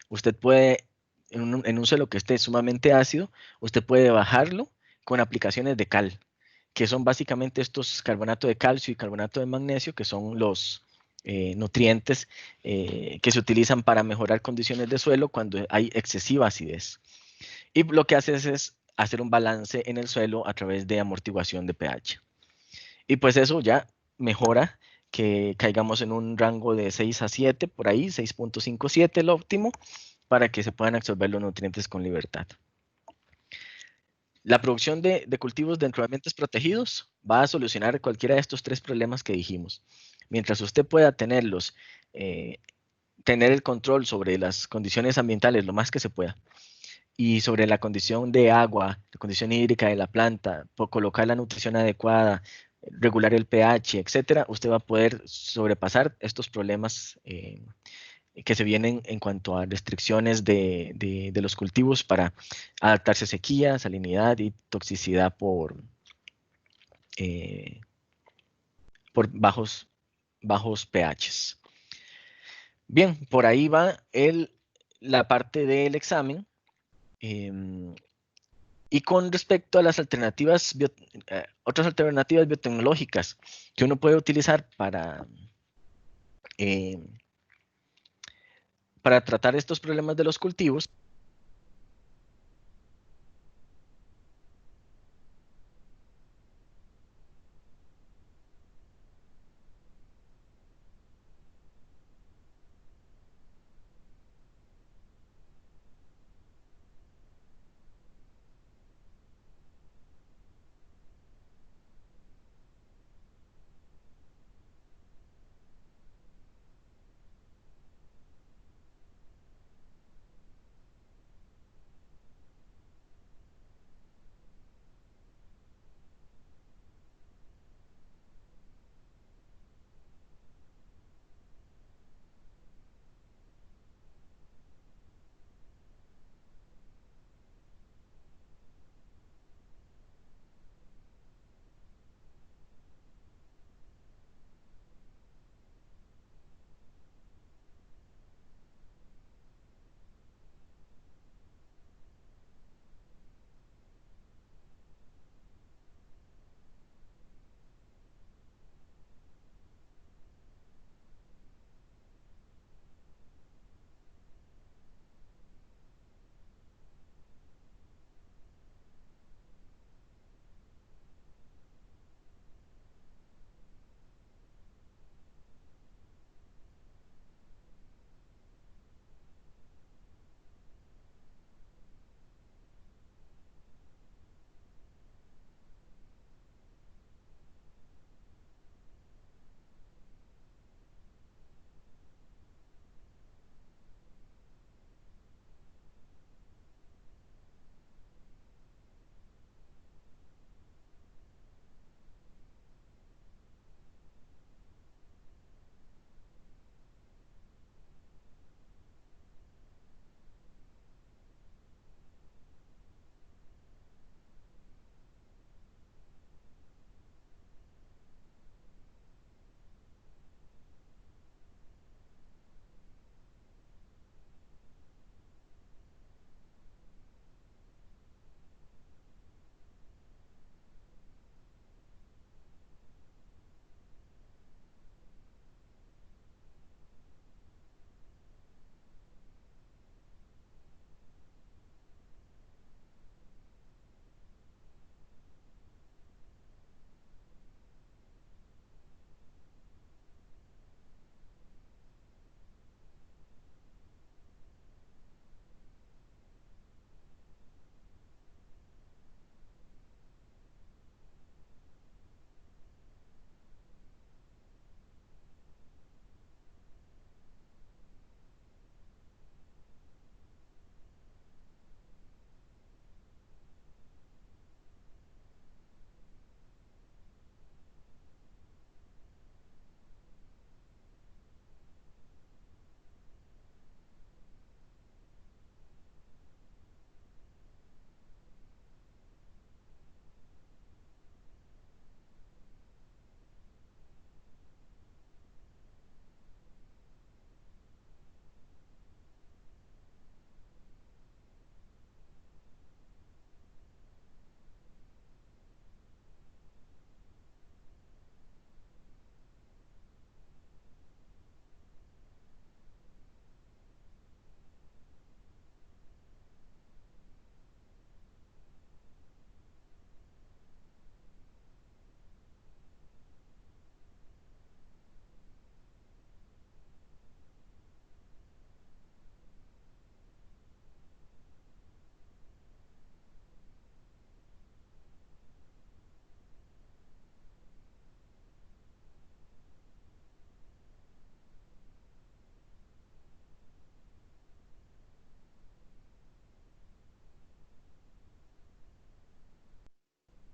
Usted puede, en un suelo que esté sumamente ácido, usted puede bajarlo con aplicaciones de cal, que son básicamente estos carbonato de calcio y carbonato de magnesio, que son los nutrientes que se utilizan para mejorar condiciones de suelo cuando hay excesiva acidez. Y lo que hace es hacer un balance en el suelo a través de amortiguación de pH. Y pues eso ya mejora que caigamos en un rango de 6 a 7, por ahí, 6.57 el óptimo, para que se puedan absorber los nutrientes con libertad. La producción de cultivos dentro de ambientes protegidos va a solucionar cualquiera de estos tres problemas que dijimos. Mientras usted pueda tenerlos, tener el control sobre las condiciones ambientales lo más que se pueda, y sobre la condición de agua, la condición hídrica de la planta, por colocar la nutrición adecuada, regular el pH, etcétera, usted va a poder sobrepasar estos problemas que se vienen en cuanto a restricciones de los cultivos para adaptarse a sequía, salinidad y toxicidad eh, por bajos pHs. Bien, por ahí va la parte del examen. Y con respecto a las alternativas, otras alternativas biotecnológicas que uno puede utilizar eh, para tratar estos problemas de los cultivos,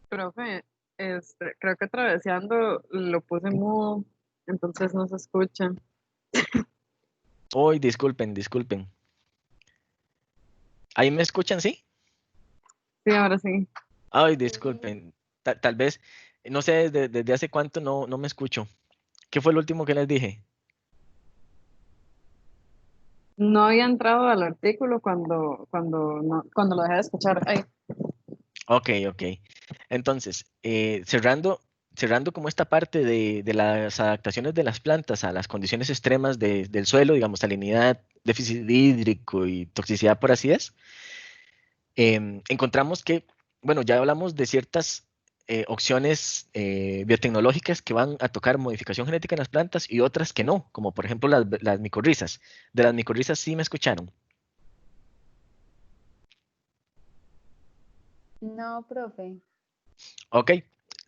Profe, creo que traveseando lo puse mudo, entonces no se escucha. Hoy, disculpen, disculpen. ¿Ahí me escuchan, sí? Sí, ahora sí. Ay, disculpen. Tal vez, no sé desde hace cuánto no me escucho. ¿Qué fue lo último que les dije? No había entrado al artículo cuando lo dejé de escuchar. Ay, Ok, ok. Entonces, cerrando como esta parte de las adaptaciones de las plantas a las condiciones extremas del suelo, digamos, salinidad, déficit hídrico y toxicidad por acidez, encontramos que, bueno, ya hablamos de ciertas opciones biotecnológicas que van a tocar modificación genética en las plantas y otras que no, como por ejemplo las micorrizas. De las micorrizas sí me escucharon. No, profe. Ok,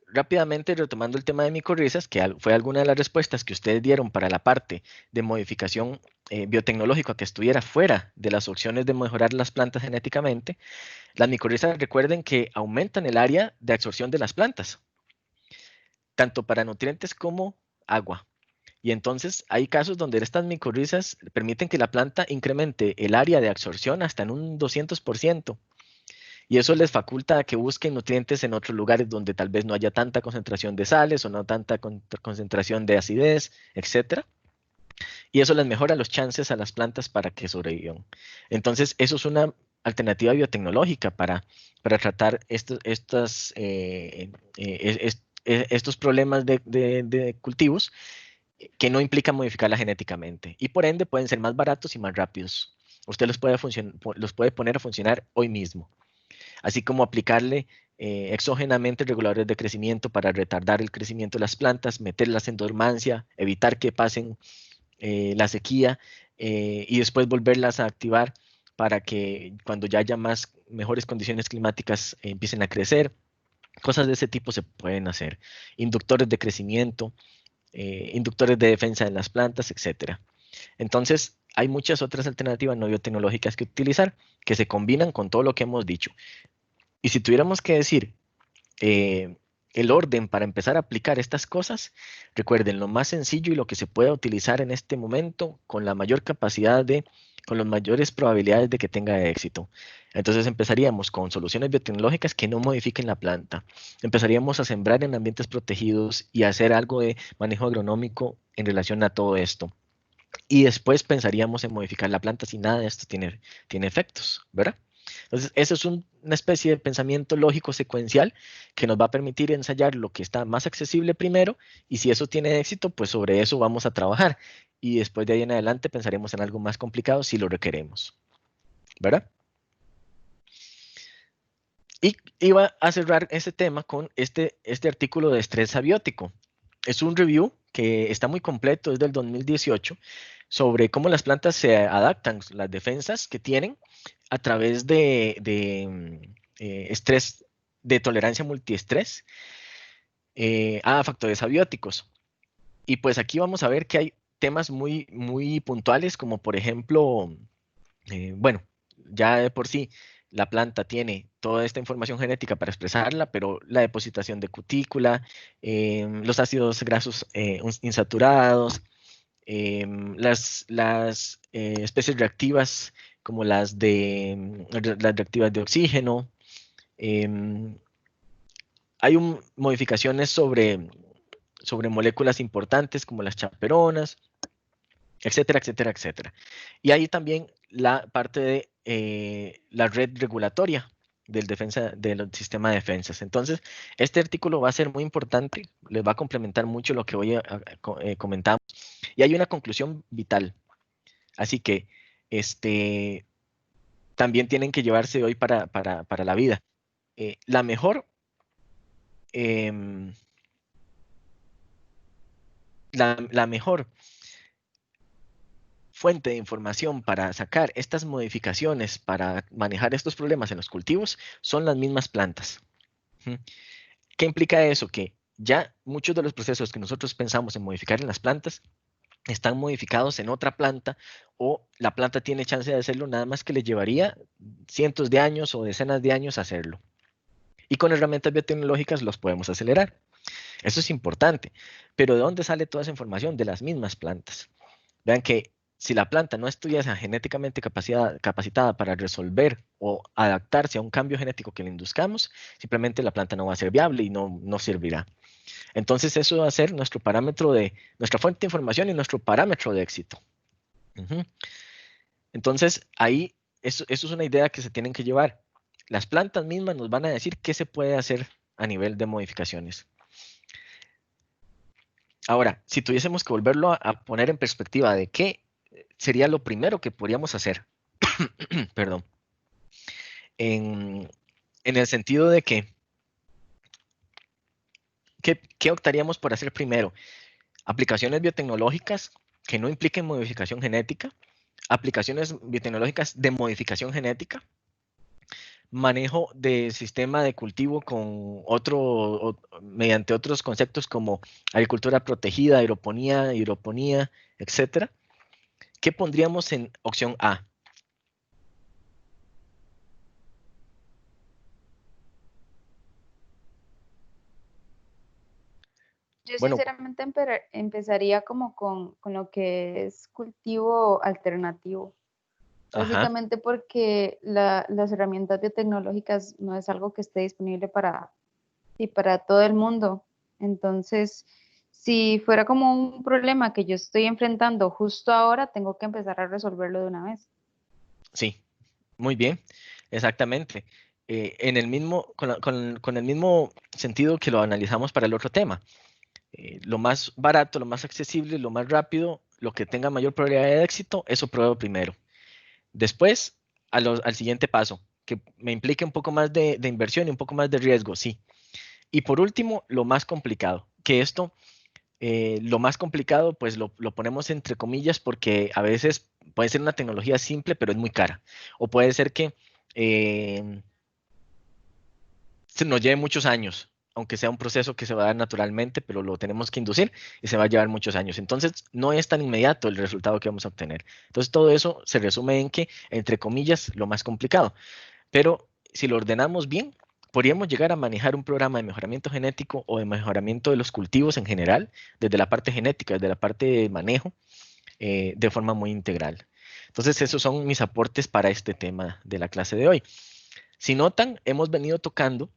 rápidamente retomando el tema de micorrizas, que fue alguna de las respuestas que ustedes dieron para la parte de modificación biotecnológica que estuviera fuera de las opciones de mejorar las plantas genéticamente, las micorrizas recuerden que aumentan el área de absorción de las plantas, tanto para nutrientes como agua. Y entonces hay casos donde estas micorrizas permiten que la planta incremente el área de absorción hasta en un 200%. Y eso les faculta a que busquen nutrientes en otros lugares donde tal vez no haya tanta concentración de sales o no tanta concentración de acidez, etcétera. Y eso les mejora los chances a las plantas para que sobrevivan. Entonces, eso es una alternativa biotecnológica para tratar estos problemas de cultivos que no implican modificarla genéticamente. Y por ende pueden ser más baratos y más rápidos. Usted los puede poner a funcionar hoy mismo, así como aplicarle exógenamente reguladores de crecimiento para retardar el crecimiento de las plantas, meterlas en dormancia, evitar que pasen la sequía y después volverlas a activar para que cuando ya haya mejores condiciones climáticas empiecen a crecer. Cosas de ese tipo se pueden hacer. Inductores de crecimiento, inductores de defensa en las plantas, etcétera. Entonces, hay muchas otras alternativas no biotecnológicas que utilizar que se combinan con todo lo que hemos dicho. Y si tuviéramos que decir eh, el orden para empezar a aplicar estas cosas, recuerden lo más sencillo y lo que se pueda utilizar en este momento con la mayor capacidad con las mayores probabilidades de que tenga éxito. Entonces empezaríamos con soluciones biotecnológicas que no modifiquen la planta. Empezaríamos a sembrar en ambientes protegidos y a hacer algo de manejo agronómico en relación a todo esto. Y después pensaríamos en modificar la planta si nada de esto tiene efectos, ¿verdad? Entonces, eso es una especie de pensamiento lógico secuencial que nos va a permitir ensayar lo que está más accesible primero y si eso tiene éxito, pues sobre eso vamos a trabajar y después de ahí en adelante pensaremos en algo más complicado si lo requeremos, ¿verdad? Y iba a cerrar ese tema con este artículo de estrés abiótico. Es un review que está muy completo, es del 2018, sobre cómo las plantas se adaptan, las defensas que tienen a través de estrés, de tolerancia multiestrés a factores abióticos. Y pues aquí vamos a ver que hay temas muy puntuales, como por ejemplo, bueno, ya de por sí la planta tiene toda esta información genética para expresarla, pero la depositación de cutícula, los ácidos grasos insaturados, las especies reactivas como las reactivas de oxígeno. em, Hay modificaciones sobre moléculas importantes como las chaperonas, etcétera, etcétera, etcétera. Y hay también la parte de la red regulatoria del sistema de defensas. Entonces, este artículo va a ser muy importante, les va a complementar mucho lo que hoy comentamos. Y hay una conclusión vital. Así que también tienen que llevarse hoy para la vida. La mejor em, la mejor fuente de información para sacar estas modificaciones, para manejar estos problemas en los cultivos, son las mismas plantas. ¿Qué implica eso? Que ya muchos de los procesos que nosotros pensamos en modificar en las plantas están modificados en otra planta o la planta tiene chance de hacerlo, nada más que le llevaría cientos de años o decenas de años hacerlo. Y con herramientas biotecnológicas los podemos acelerar. Eso es importante. Pero ¿de dónde sale toda esa información? De las mismas plantas. Vean que si la planta no estuviese genéticamente capacitada para resolver o adaptarse a un cambio genético que le induzcamos, simplemente la planta no va a ser viable y no servirá. Entonces eso va a ser nuestro parámetro nuestra fuente de información y nuestro parámetro de éxito. Entonces ahí, eso es una idea que se tienen que llevar. Las plantas mismas nos van a decir qué se puede hacer a nivel de modificaciones. Ahora, si tuviésemos que volverlo a poner en perspectiva de qué sería lo primero que podríamos hacer, perdón, en el sentido de que, ¿qué optaríamos por hacer primero? Aplicaciones biotecnológicas que no impliquen modificación genética, aplicaciones biotecnológicas de modificación genética, manejo de sistema de cultivo con mediante otros conceptos como agricultura protegida, aeroponía, hidroponía, etcétera. ¿Qué pondríamos en opción A? Yo Bueno, sinceramente empezaría como con lo que es cultivo alternativo. ajá, Básicamente porque las herramientas biotecnológicas no es algo que esté disponible para todo el mundo. Entonces, si fuera como un problema que yo estoy enfrentando justo ahora, tengo que empezar a resolverlo de una vez. sí, muy bien, exactamente. Con el mismo sentido que lo analizamos para el otro tema. Lo más barato, lo más accesible, lo más rápido, lo que tenga mayor probabilidad de éxito, eso pruebo primero. Después, al siguiente paso, que me implique un poco más de inversión y un poco más de riesgo, sí. Y por último, lo más complicado, que esto, lo más complicado, pues lo ponemos entre comillas porque a veces puede ser una tecnología simple, pero es muy cara. O puede ser que se nos lleve muchos años, aunque sea un proceso que se va a dar naturalmente, pero lo tenemos que inducir y se va a llevar muchos años. Entonces, no es tan inmediato el resultado que vamos a obtener. Entonces, todo eso se resume en que, entre comillas, lo más complicado. Pero si lo ordenamos bien, podríamos llegar a manejar un programa de mejoramiento genético o de mejoramiento de los cultivos en general, desde la parte genética, desde la parte de manejo, de forma muy integral. Entonces, esos son mis aportes para este tema de la clase de hoy. Si notan, hemos venido tocando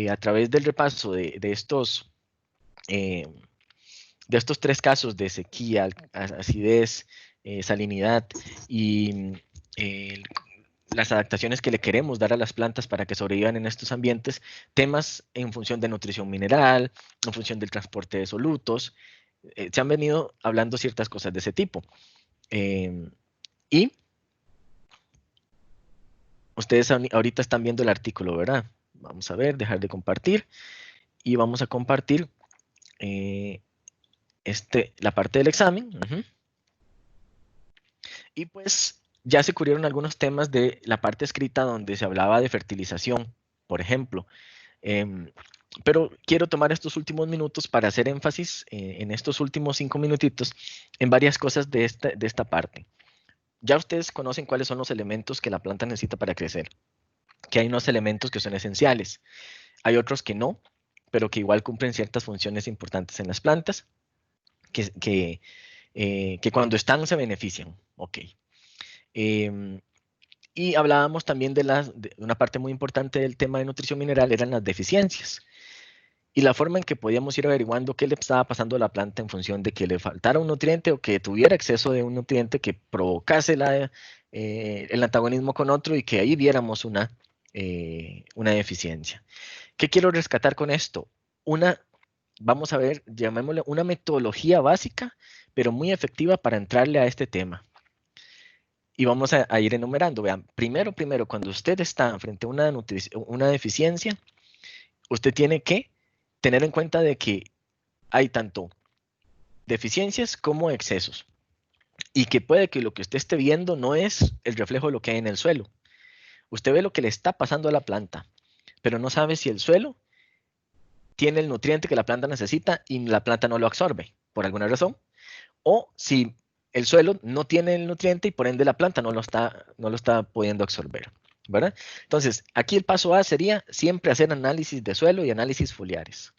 a través del repaso de estos tres casos de sequía, acidez, salinidad y las adaptaciones que le queremos dar a las plantas para que sobrevivan en estos ambientes, temas en función de nutrición mineral, en función del transporte de solutos, se han venido hablando ciertas cosas de ese tipo. Y ustedes ahorita están viendo el artículo, ¿verdad? Vamos a ver, dejar de compartir y vamos a compartir la parte del examen. Y pues ya se cubrieron algunos temas de la parte escrita donde se hablaba de fertilización, por ejemplo. Pero quiero tomar estos últimos minutos para hacer énfasis en estos últimos 5 minutitos en varias cosas de esta parte. Ya ustedes conocen cuáles son los elementos que la planta necesita para crecer, que hay unos elementos que son esenciales, hay otros que no, pero que igual cumplen ciertas funciones importantes en las plantas, que cuando están se benefician. Ok. Y hablábamos también de una parte muy importante del tema de nutrición mineral, eran las deficiencias. Y la forma en que podíamos ir averiguando qué le estaba pasando a la planta en función de que le faltara un nutriente o que tuviera exceso de un nutriente que provocase el antagonismo con otro y que ahí viéramos una deficiencia. ¿Qué quiero rescatar con esto? Vamos a ver, llamémosle una metodología básica, pero muy efectiva para entrarle a este tema. Y vamos a ir enumerando. Vean, primero, cuando usted está frente a una deficiencia, usted tiene que tener en cuenta de que hay tanto deficiencias como excesos. Y que puede que lo que usted esté viendo no es el reflejo de lo que hay en el suelo. Usted ve lo que le está pasando a la planta, pero no sabe si el suelo tiene el nutriente que la planta necesita y la planta no lo absorbe por alguna razón, o si el suelo no tiene el nutriente y por ende la planta no lo está pudiendo absorber. ¿verdad? Entonces, aquí el paso A sería siempre hacer análisis de suelo y análisis foliares,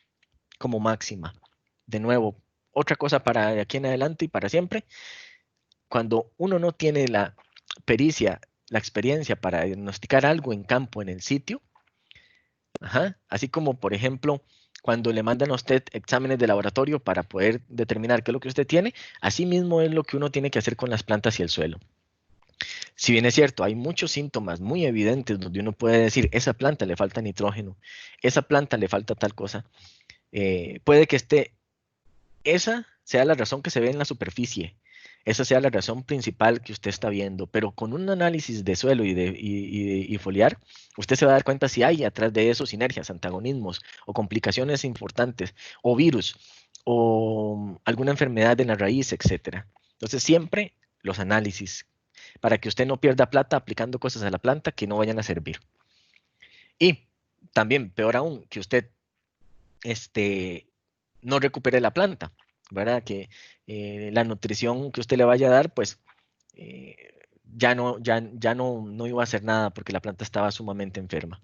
como máxima. De nuevo, otra cosa para de aquí en adelante y para siempre, cuando uno no tiene la pericia, la experiencia para diagnosticar algo en campo, en el sitio, así como, por ejemplo, cuando le mandan a usted exámenes de laboratorio para poder determinar qué es lo que usted tiene, así mismo es lo que uno tiene que hacer con las plantas y el suelo. Si bien es cierto, hay muchos síntomas muy evidentes donde uno puede decir, esa planta le falta nitrógeno, esa planta le falta tal cosa, puede que esa sea la razón que se ve en la superficie, esa sea la razón principal que usted está viendo, pero con un análisis de suelo y foliar, usted se va a dar cuenta si hay atrás de eso sinergias, antagonismos o complicaciones importantes, o virus, o alguna enfermedad de la raíz, etcétera. Entonces, siempre los análisis, para que usted no pierda plata aplicando cosas a la planta que no vayan a servir. Y también, peor aún, que usted no recupere la planta, ¿verdad? Que la nutrición que usted le vaya a dar, pues ya no iba a hacer nada porque la planta estaba sumamente enferma.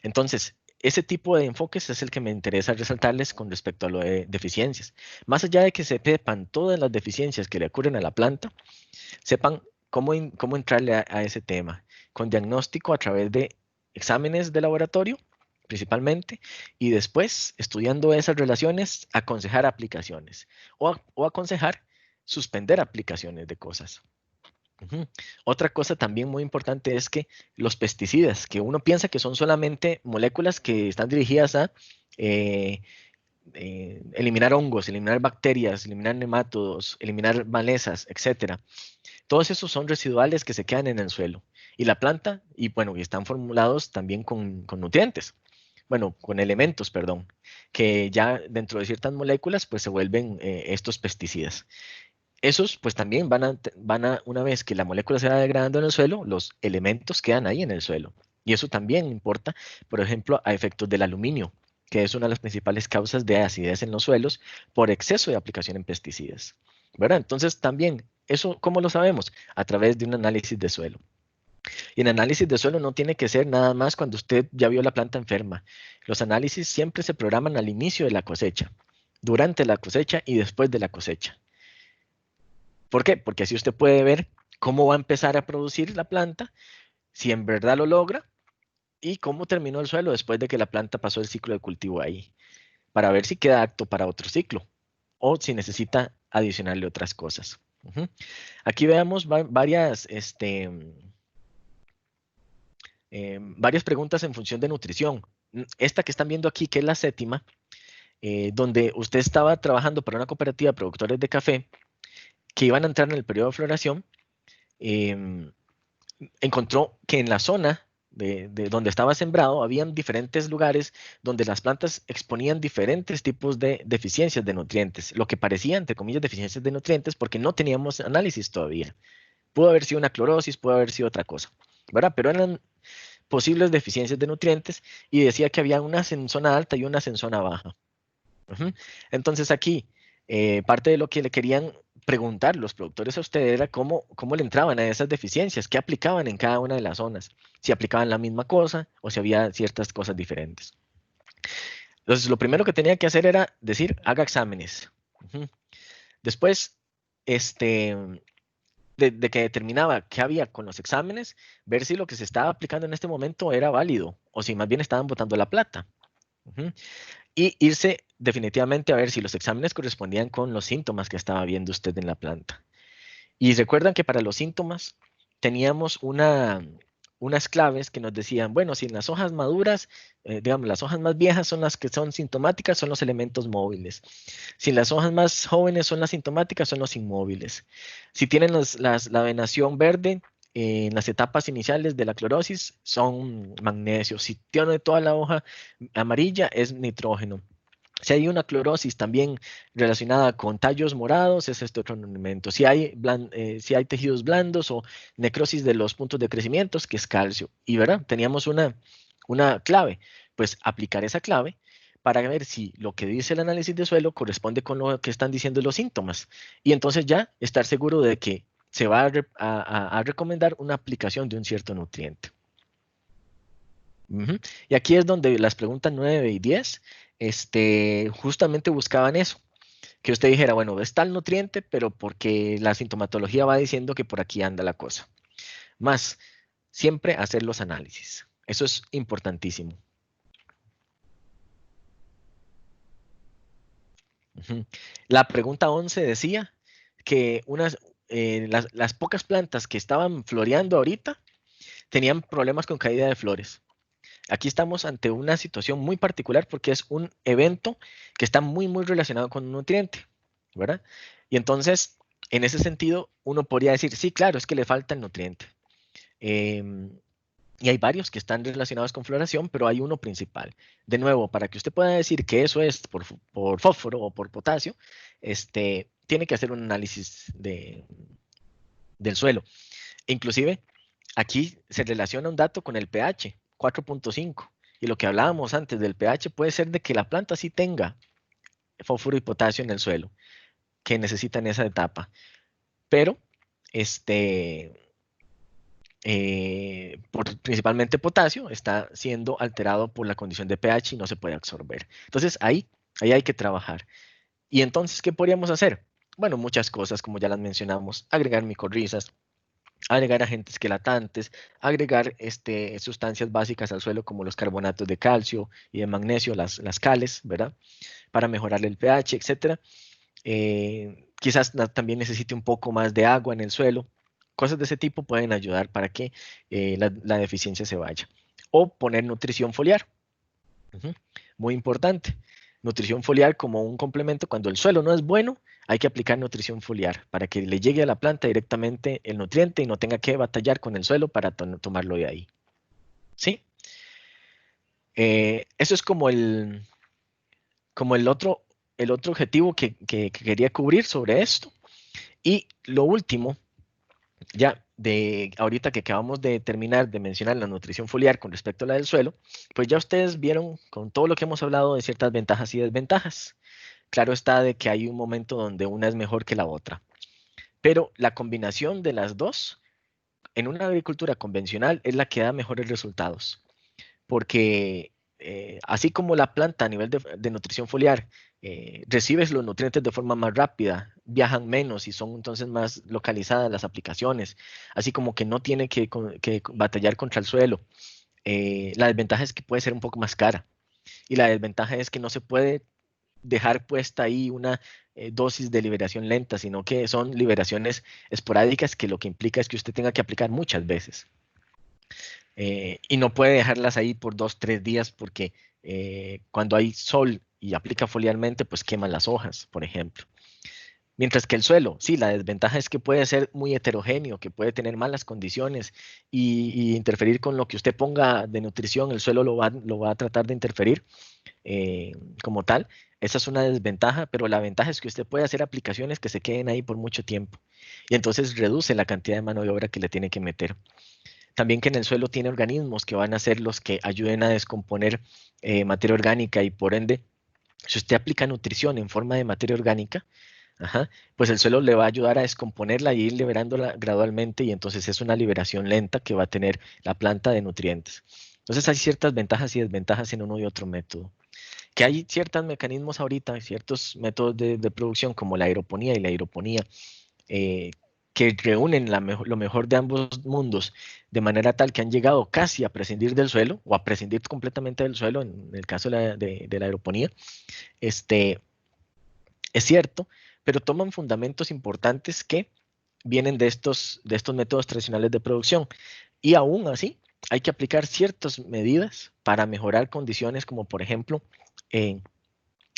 Entonces, ese tipo de enfoques es el que me interesa resaltarles con respecto a lo de deficiencias. Más allá de que se sepan todas las deficiencias que le ocurren a la planta, sepan cómo entrarle a ese tema, con diagnóstico a través de exámenes de laboratorio, principalmente, y después, estudiando esas relaciones, aconsejar aplicaciones o aconsejar suspender aplicaciones de cosas. Otra cosa también muy importante es que los pesticidas, que uno piensa que son solamente moléculas que están dirigidas a eliminar hongos, eliminar bacterias, eliminar nematodos, eliminar malezas, etcétera. Todos esos son residuales que se quedan en el suelo. Y la planta, y bueno, y están formulados también con nutrientes, bueno, con elementos, perdón, que ya dentro de ciertas moléculas pues se vuelven estos pesticidas. Esos pues también una vez que la molécula se va degradando en el suelo, los elementos quedan ahí en el suelo. Y eso también importa, por ejemplo, a efectos del aluminio, que es una de las principales causas de acidez en los suelos por exceso de aplicación en pesticidas, ¿verdad? Entonces también, ¿eso cómo lo sabemos? A través de un análisis de suelo. Y en análisis de suelo no tiene que ser nada más cuando usted ya vio la planta enferma. Los análisis siempre se programan al inicio de la cosecha, durante la cosecha y después de la cosecha. ¿Por qué? Porque así usted puede ver cómo va a empezar a producir la planta, si en verdad lo logra, y cómo terminó el suelo después de que la planta pasó el ciclo de cultivo ahí, para ver si queda apto para otro ciclo o si necesita adicionarle otras cosas. Aquí veamos varias preguntas en función de nutrición. Esta que están viendo aquí, que es la séptima, donde usted estaba trabajando para una cooperativa de productores de café que iban a entrar en el periodo de floración, encontró que en la zona de donde estaba sembrado habían diferentes lugares donde las plantas exponían diferentes tipos de deficiencias de nutrientes, lo que parecía, entre comillas, deficiencias de nutrientes porque no teníamos análisis todavía. Pudo haber sido una clorosis, pudo haber sido otra cosa, ¿verdad? Pero eran posibles deficiencias de nutrientes y decía que había unas en zona alta y unas en zona baja. Entonces aquí, parte de lo que le querían preguntar los productores a usted era cómo le entraban a esas deficiencias, qué aplicaban en cada una de las zonas, si aplicaban la misma cosa o si había ciertas cosas diferentes. Entonces, lo primero que tenía que hacer era decir, haga exámenes. Después, de que determinaba qué había con los exámenes, ver si lo que se estaba aplicando en este momento era válido o si más bien estaban botando la plata. Y irse definitivamente a ver si los exámenes correspondían con los síntomas que estaba viendo usted en la planta. Y recuerdan que para los síntomas teníamos unas claves que nos decían, bueno, si en las hojas maduras, digamos, las hojas más viejas son las que son sintomáticas, son los elementos móviles. Si las hojas más jóvenes son las sintomáticas, son los inmóviles. Si tienen la venación verde, en las etapas iniciales de la clorosis son magnesio. Si tiene toda la hoja amarilla, es nitrógeno. Si hay una clorosis también relacionada con tallos morados, es este otro elemento. Si hay tejidos blandos o necrosis de los puntos de crecimiento, que es calcio. Y ¿verdad? Teníamos una clave, pues aplicar esa clave para ver si lo que dice el análisis de suelo corresponde con lo que están diciendo los síntomas. Y entonces ya estar seguro de que se va a recomendar una aplicación de un cierto nutriente. Ujú. Y aquí es donde las preguntas 9 y 10 justamente buscaban eso, que usted dijera, bueno, está el nutriente, pero porque la sintomatología va diciendo que por aquí anda la cosa. Más, siempre hacer los análisis. Eso es importantísimo. Ujú. La pregunta 11 decía que las pocas plantas que estaban floreando ahorita tenían problemas con caída de flores. Aquí estamos ante una situación muy particular porque es un evento que está muy, muy relacionado con un nutriente, ¿verdad? Y entonces, en ese sentido, uno podría decir, sí, claro, es que le falta el nutriente. Em, y hay varios que están relacionados con floración, pero hay uno principal. De nuevo, para que usted pueda decir que eso es por fósforo o por potasio, tiene que hacer un análisis del suelo. Inclusive, aquí se relaciona un dato con el pH, 4.5. Y lo que hablábamos antes del pH puede ser de que la planta sí tenga fósforo y potasio en el suelo, que necesitan esa etapa. Pero, este, principalmente potasio, está siendo alterado por la condición de pH y no se puede absorber. Entonces, ahí hay que trabajar. ¿Y entonces qué podríamos hacer? Bueno, muchas cosas, como ya las mencionamos, agregar micorrizas, agregar agentes quelatantes, agregar sustancias básicas al suelo como los carbonatos de calcio y de magnesio, las cales, ¿verdad? Para mejorar el pH, etcétera. Quizás también necesite un poco más de agua en el suelo. Cosas de ese tipo pueden ayudar para que la deficiencia se vaya. O poner nutrición foliar. Ujú. Muy importante. Nutrición foliar como un complemento. Cuando el suelo no es bueno, hay que aplicar nutrición foliar para que le llegue a la planta directamente el nutriente y no tenga que batallar con el suelo para tomarlo de ahí. ¿Sí? Eso es como el otro objetivo que quería cubrir sobre esto. Y lo último, ya de ahorita que acabamos de terminar de mencionar la nutrición foliar con respecto a la del suelo, pues ya ustedes vieron con todo lo que hemos hablado de ciertas ventajas y desventajas. Claro está de que hay un momento donde una es mejor que la otra, pero la combinación de las dos en una agricultura convencional es la que da mejores resultados, porque así como la planta a nivel de nutrición foliar recibes los nutrientes de forma más rápida, viajan menos y son entonces más localizadas las aplicaciones, así como que no tiene que batallar contra el suelo. La desventaja es que puede ser un poco más cara y la desventaja es que no se puede dejar puesta ahí una dosis de liberación lenta, sino que son liberaciones esporádicas que lo que implica es que usted tenga que aplicar muchas veces. Y no puede dejarlas ahí por 2, 3 días porque cuando hay sol y aplica foliarmente, pues queman las hojas, por ejemplo. Mientras que el suelo, sí, la desventaja es que puede ser muy heterogéneo, que puede tener malas condiciones y interferir con lo que usted ponga de nutrición, el suelo lo va a tratar de interferir eh, como tal. Esa es una desventaja, pero la ventaja es que usted puede hacer aplicaciones que se queden ahí por mucho tiempo y entonces reduce la cantidad de mano de obra que le tiene que meter. También que en el suelo tiene organismos que van a ser los que ayuden a descomponer materia orgánica y por ende, si usted aplica nutrición en forma de materia orgánica, ajá, pues el suelo le va a ayudar a descomponerla y ir liberándola gradualmente y entonces es una liberación lenta que va a tener la planta de nutrientes. Entonces hay ciertas ventajas y desventajas en uno y otro método. Que hay ciertos mecanismos ahorita, ciertos métodos de producción como la aeroponía y la hidroponía, eh, que reúnen lo mejor de ambos mundos de manera tal que han llegado casi a prescindir del suelo o a prescindir completamente del suelo en el caso de la aeroponía. Este, es cierto, pero toman fundamentos importantes que vienen de estos métodos tradicionales de producción. Y aún así, hay que aplicar ciertas medidas para mejorar condiciones como por ejemplo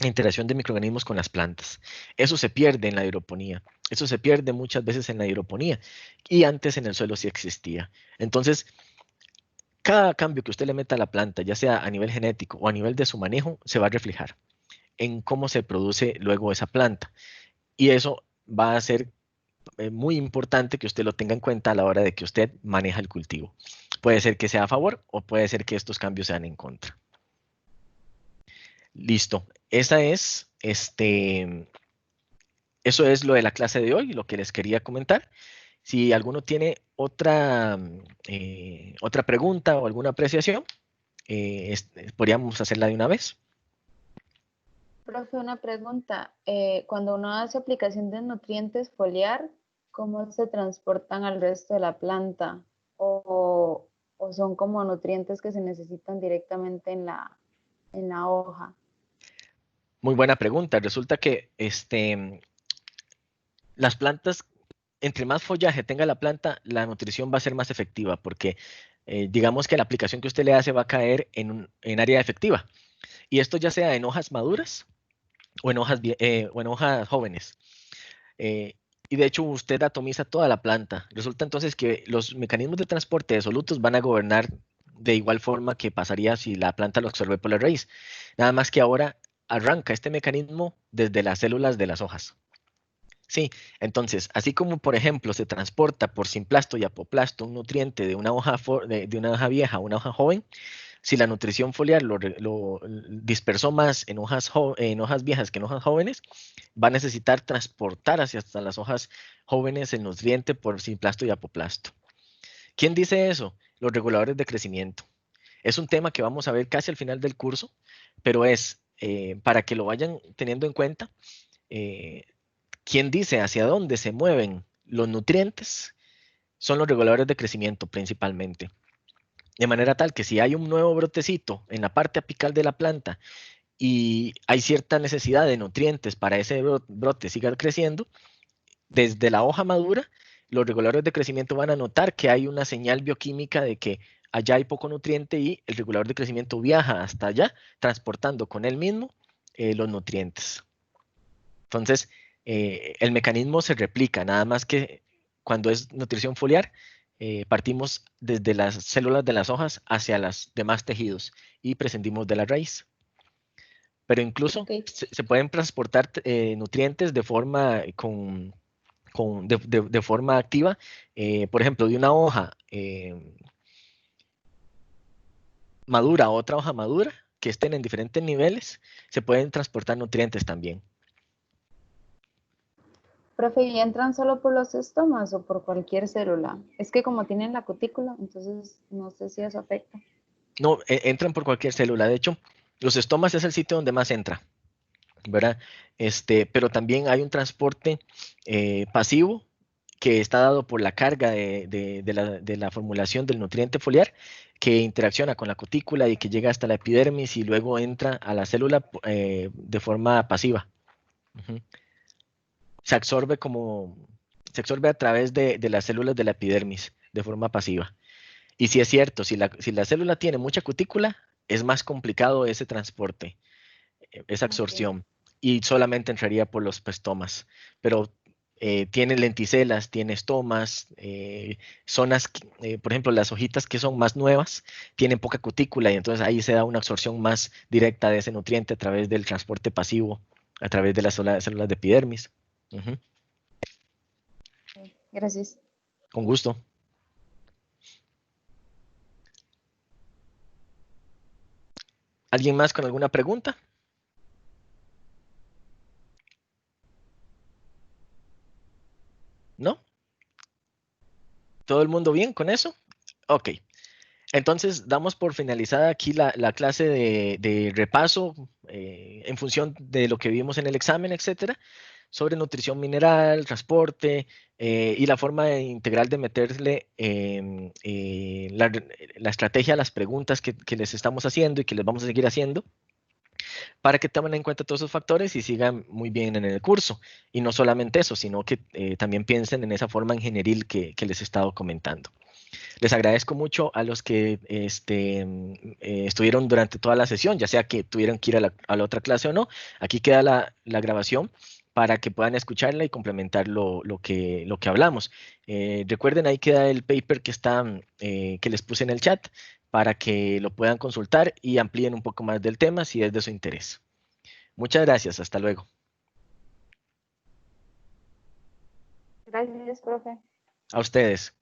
interacción de microorganismos con las plantas. Eso se pierde en la hidroponía. Eso se pierde muchas veces en la hidroponía y antes en el suelo sí existía. Entonces, cada cambio que usted le meta a la planta, ya sea a nivel genético o a nivel de su manejo, se va a reflejar en cómo se produce luego esa planta. Y eso va a ser muy importante que usted lo tenga en cuenta a la hora de que usted maneja el cultivo. Puede ser que sea a favor o puede ser que estos cambios sean en contra. Listo. Eso es lo de la clase de hoy, lo que les quería comentar. Si alguno tiene otra pregunta o alguna apreciación, podríamos hacerla de una vez. Profe, una pregunta. Cuando uno hace aplicación de nutrientes foliar, ¿cómo se transportan al resto de la planta? ¿O son como nutrientes que se necesitan directamente en la hoja? Muy buena pregunta. Resulta que las plantas, entre más follaje tenga la planta, la nutrición va a ser más efectiva, porque digamos que la aplicación que usted le hace va a caer en área efectiva. Y esto ya sea en hojas maduras o o en hojas jóvenes. Eh, y de hecho usted atomiza toda la planta. Resulta entonces que los mecanismos de transporte de solutos van a gobernar de igual forma que pasaría si la planta lo absorbe por la raíz. Nada más que ahora arranca este mecanismo desde las células de las hojas. Sí, entonces, así como por ejemplo se transporta por simplasto y apoplasto un nutriente de una de una hoja vieja a una hoja joven, si la nutrición foliar lo dispersó más en hojas viejas que en hojas jóvenes, va a necesitar transportar hacia hasta las hojas jóvenes el nutriente por simplasto y apoplasto. ¿Quién dice eso? Los reguladores de crecimiento. Es un tema que vamos a ver casi al final del curso, pero es para que lo vayan teniendo en cuenta. Quien dice hacia dónde se mueven los nutrientes son los reguladores de crecimiento principalmente. De manera tal que si hay un nuevo brotecito en la parte apical de la planta y hay cierta necesidad de nutrientes para ese brote siga creciendo, desde la hoja madura, los reguladores de crecimiento van a notar que hay una señal bioquímica de que allá hay poco nutriente y el regulador de crecimiento viaja hasta allá, transportando con él mismo los nutrientes. Entonces, el mecanismo se replica, nada más que cuando es nutrición foliar, partimos desde las células de las hojas hacia los demás tejidos y prescindimos de la raíz. Pero incluso Ok. se pueden transportar nutrientes de forma, de forma activa, por ejemplo, de una hoja madura a otra hoja madura, que estén en diferentes niveles, se pueden transportar nutrientes también. Profe, ¿y entran solo por los estomas o por cualquier célula? Es que como tienen la cutícula, entonces no sé si eso afecta. No, entran por cualquier célula. De hecho, los estomas es el sitio donde más entra, ¿verdad? Pero también hay un transporte pasivo que está dado por la carga de la formulación del nutriente foliar que interacciona con la cutícula y que llega hasta la epidermis y luego entra a la célula de forma pasiva. Ujú. Se absorbe se absorbe a través de las células de la epidermis de forma pasiva. Y si es cierto, si la célula tiene mucha cutícula, es más complicado ese transporte, esa Ok. absorción, y solamente entraría por los pestomas. Pero tiene lenticelas, tiene estomas, zonas, por ejemplo, las hojitas que son más nuevas, tienen poca cutícula y entonces ahí se da una absorción más directa de ese nutriente a través del transporte pasivo, a través de las células de epidermis. Ujú. Gracias. Con gusto. ¿Alguien más con alguna pregunta? ¿No? ¿Todo el mundo bien con eso? Ok. Entonces, damos por finalizada aquí la clase de repaso en función de lo que vimos en el examen, etcétera, sobre nutrición mineral, transporte y la forma integral de meterle la estrategia a las preguntas que les estamos haciendo y que les vamos a seguir haciendo para que tomen en cuenta todos esos factores y sigan muy bien en el curso. Y no solamente eso, sino que también piensen en esa forma ingenieril que les he estado comentando. Les agradezco mucho a los que estuvieron durante toda la sesión, ya sea que tuvieron que ir a la otra clase o no. Aquí queda la grabación para que puedan escucharla y complementar lo que hablamos. Recuerden, ahí queda el paper que les puse en el chat para que lo puedan consultar y amplíen un poco más del tema si es de su interés. Muchas gracias, hasta luego. Gracias, profe. A ustedes.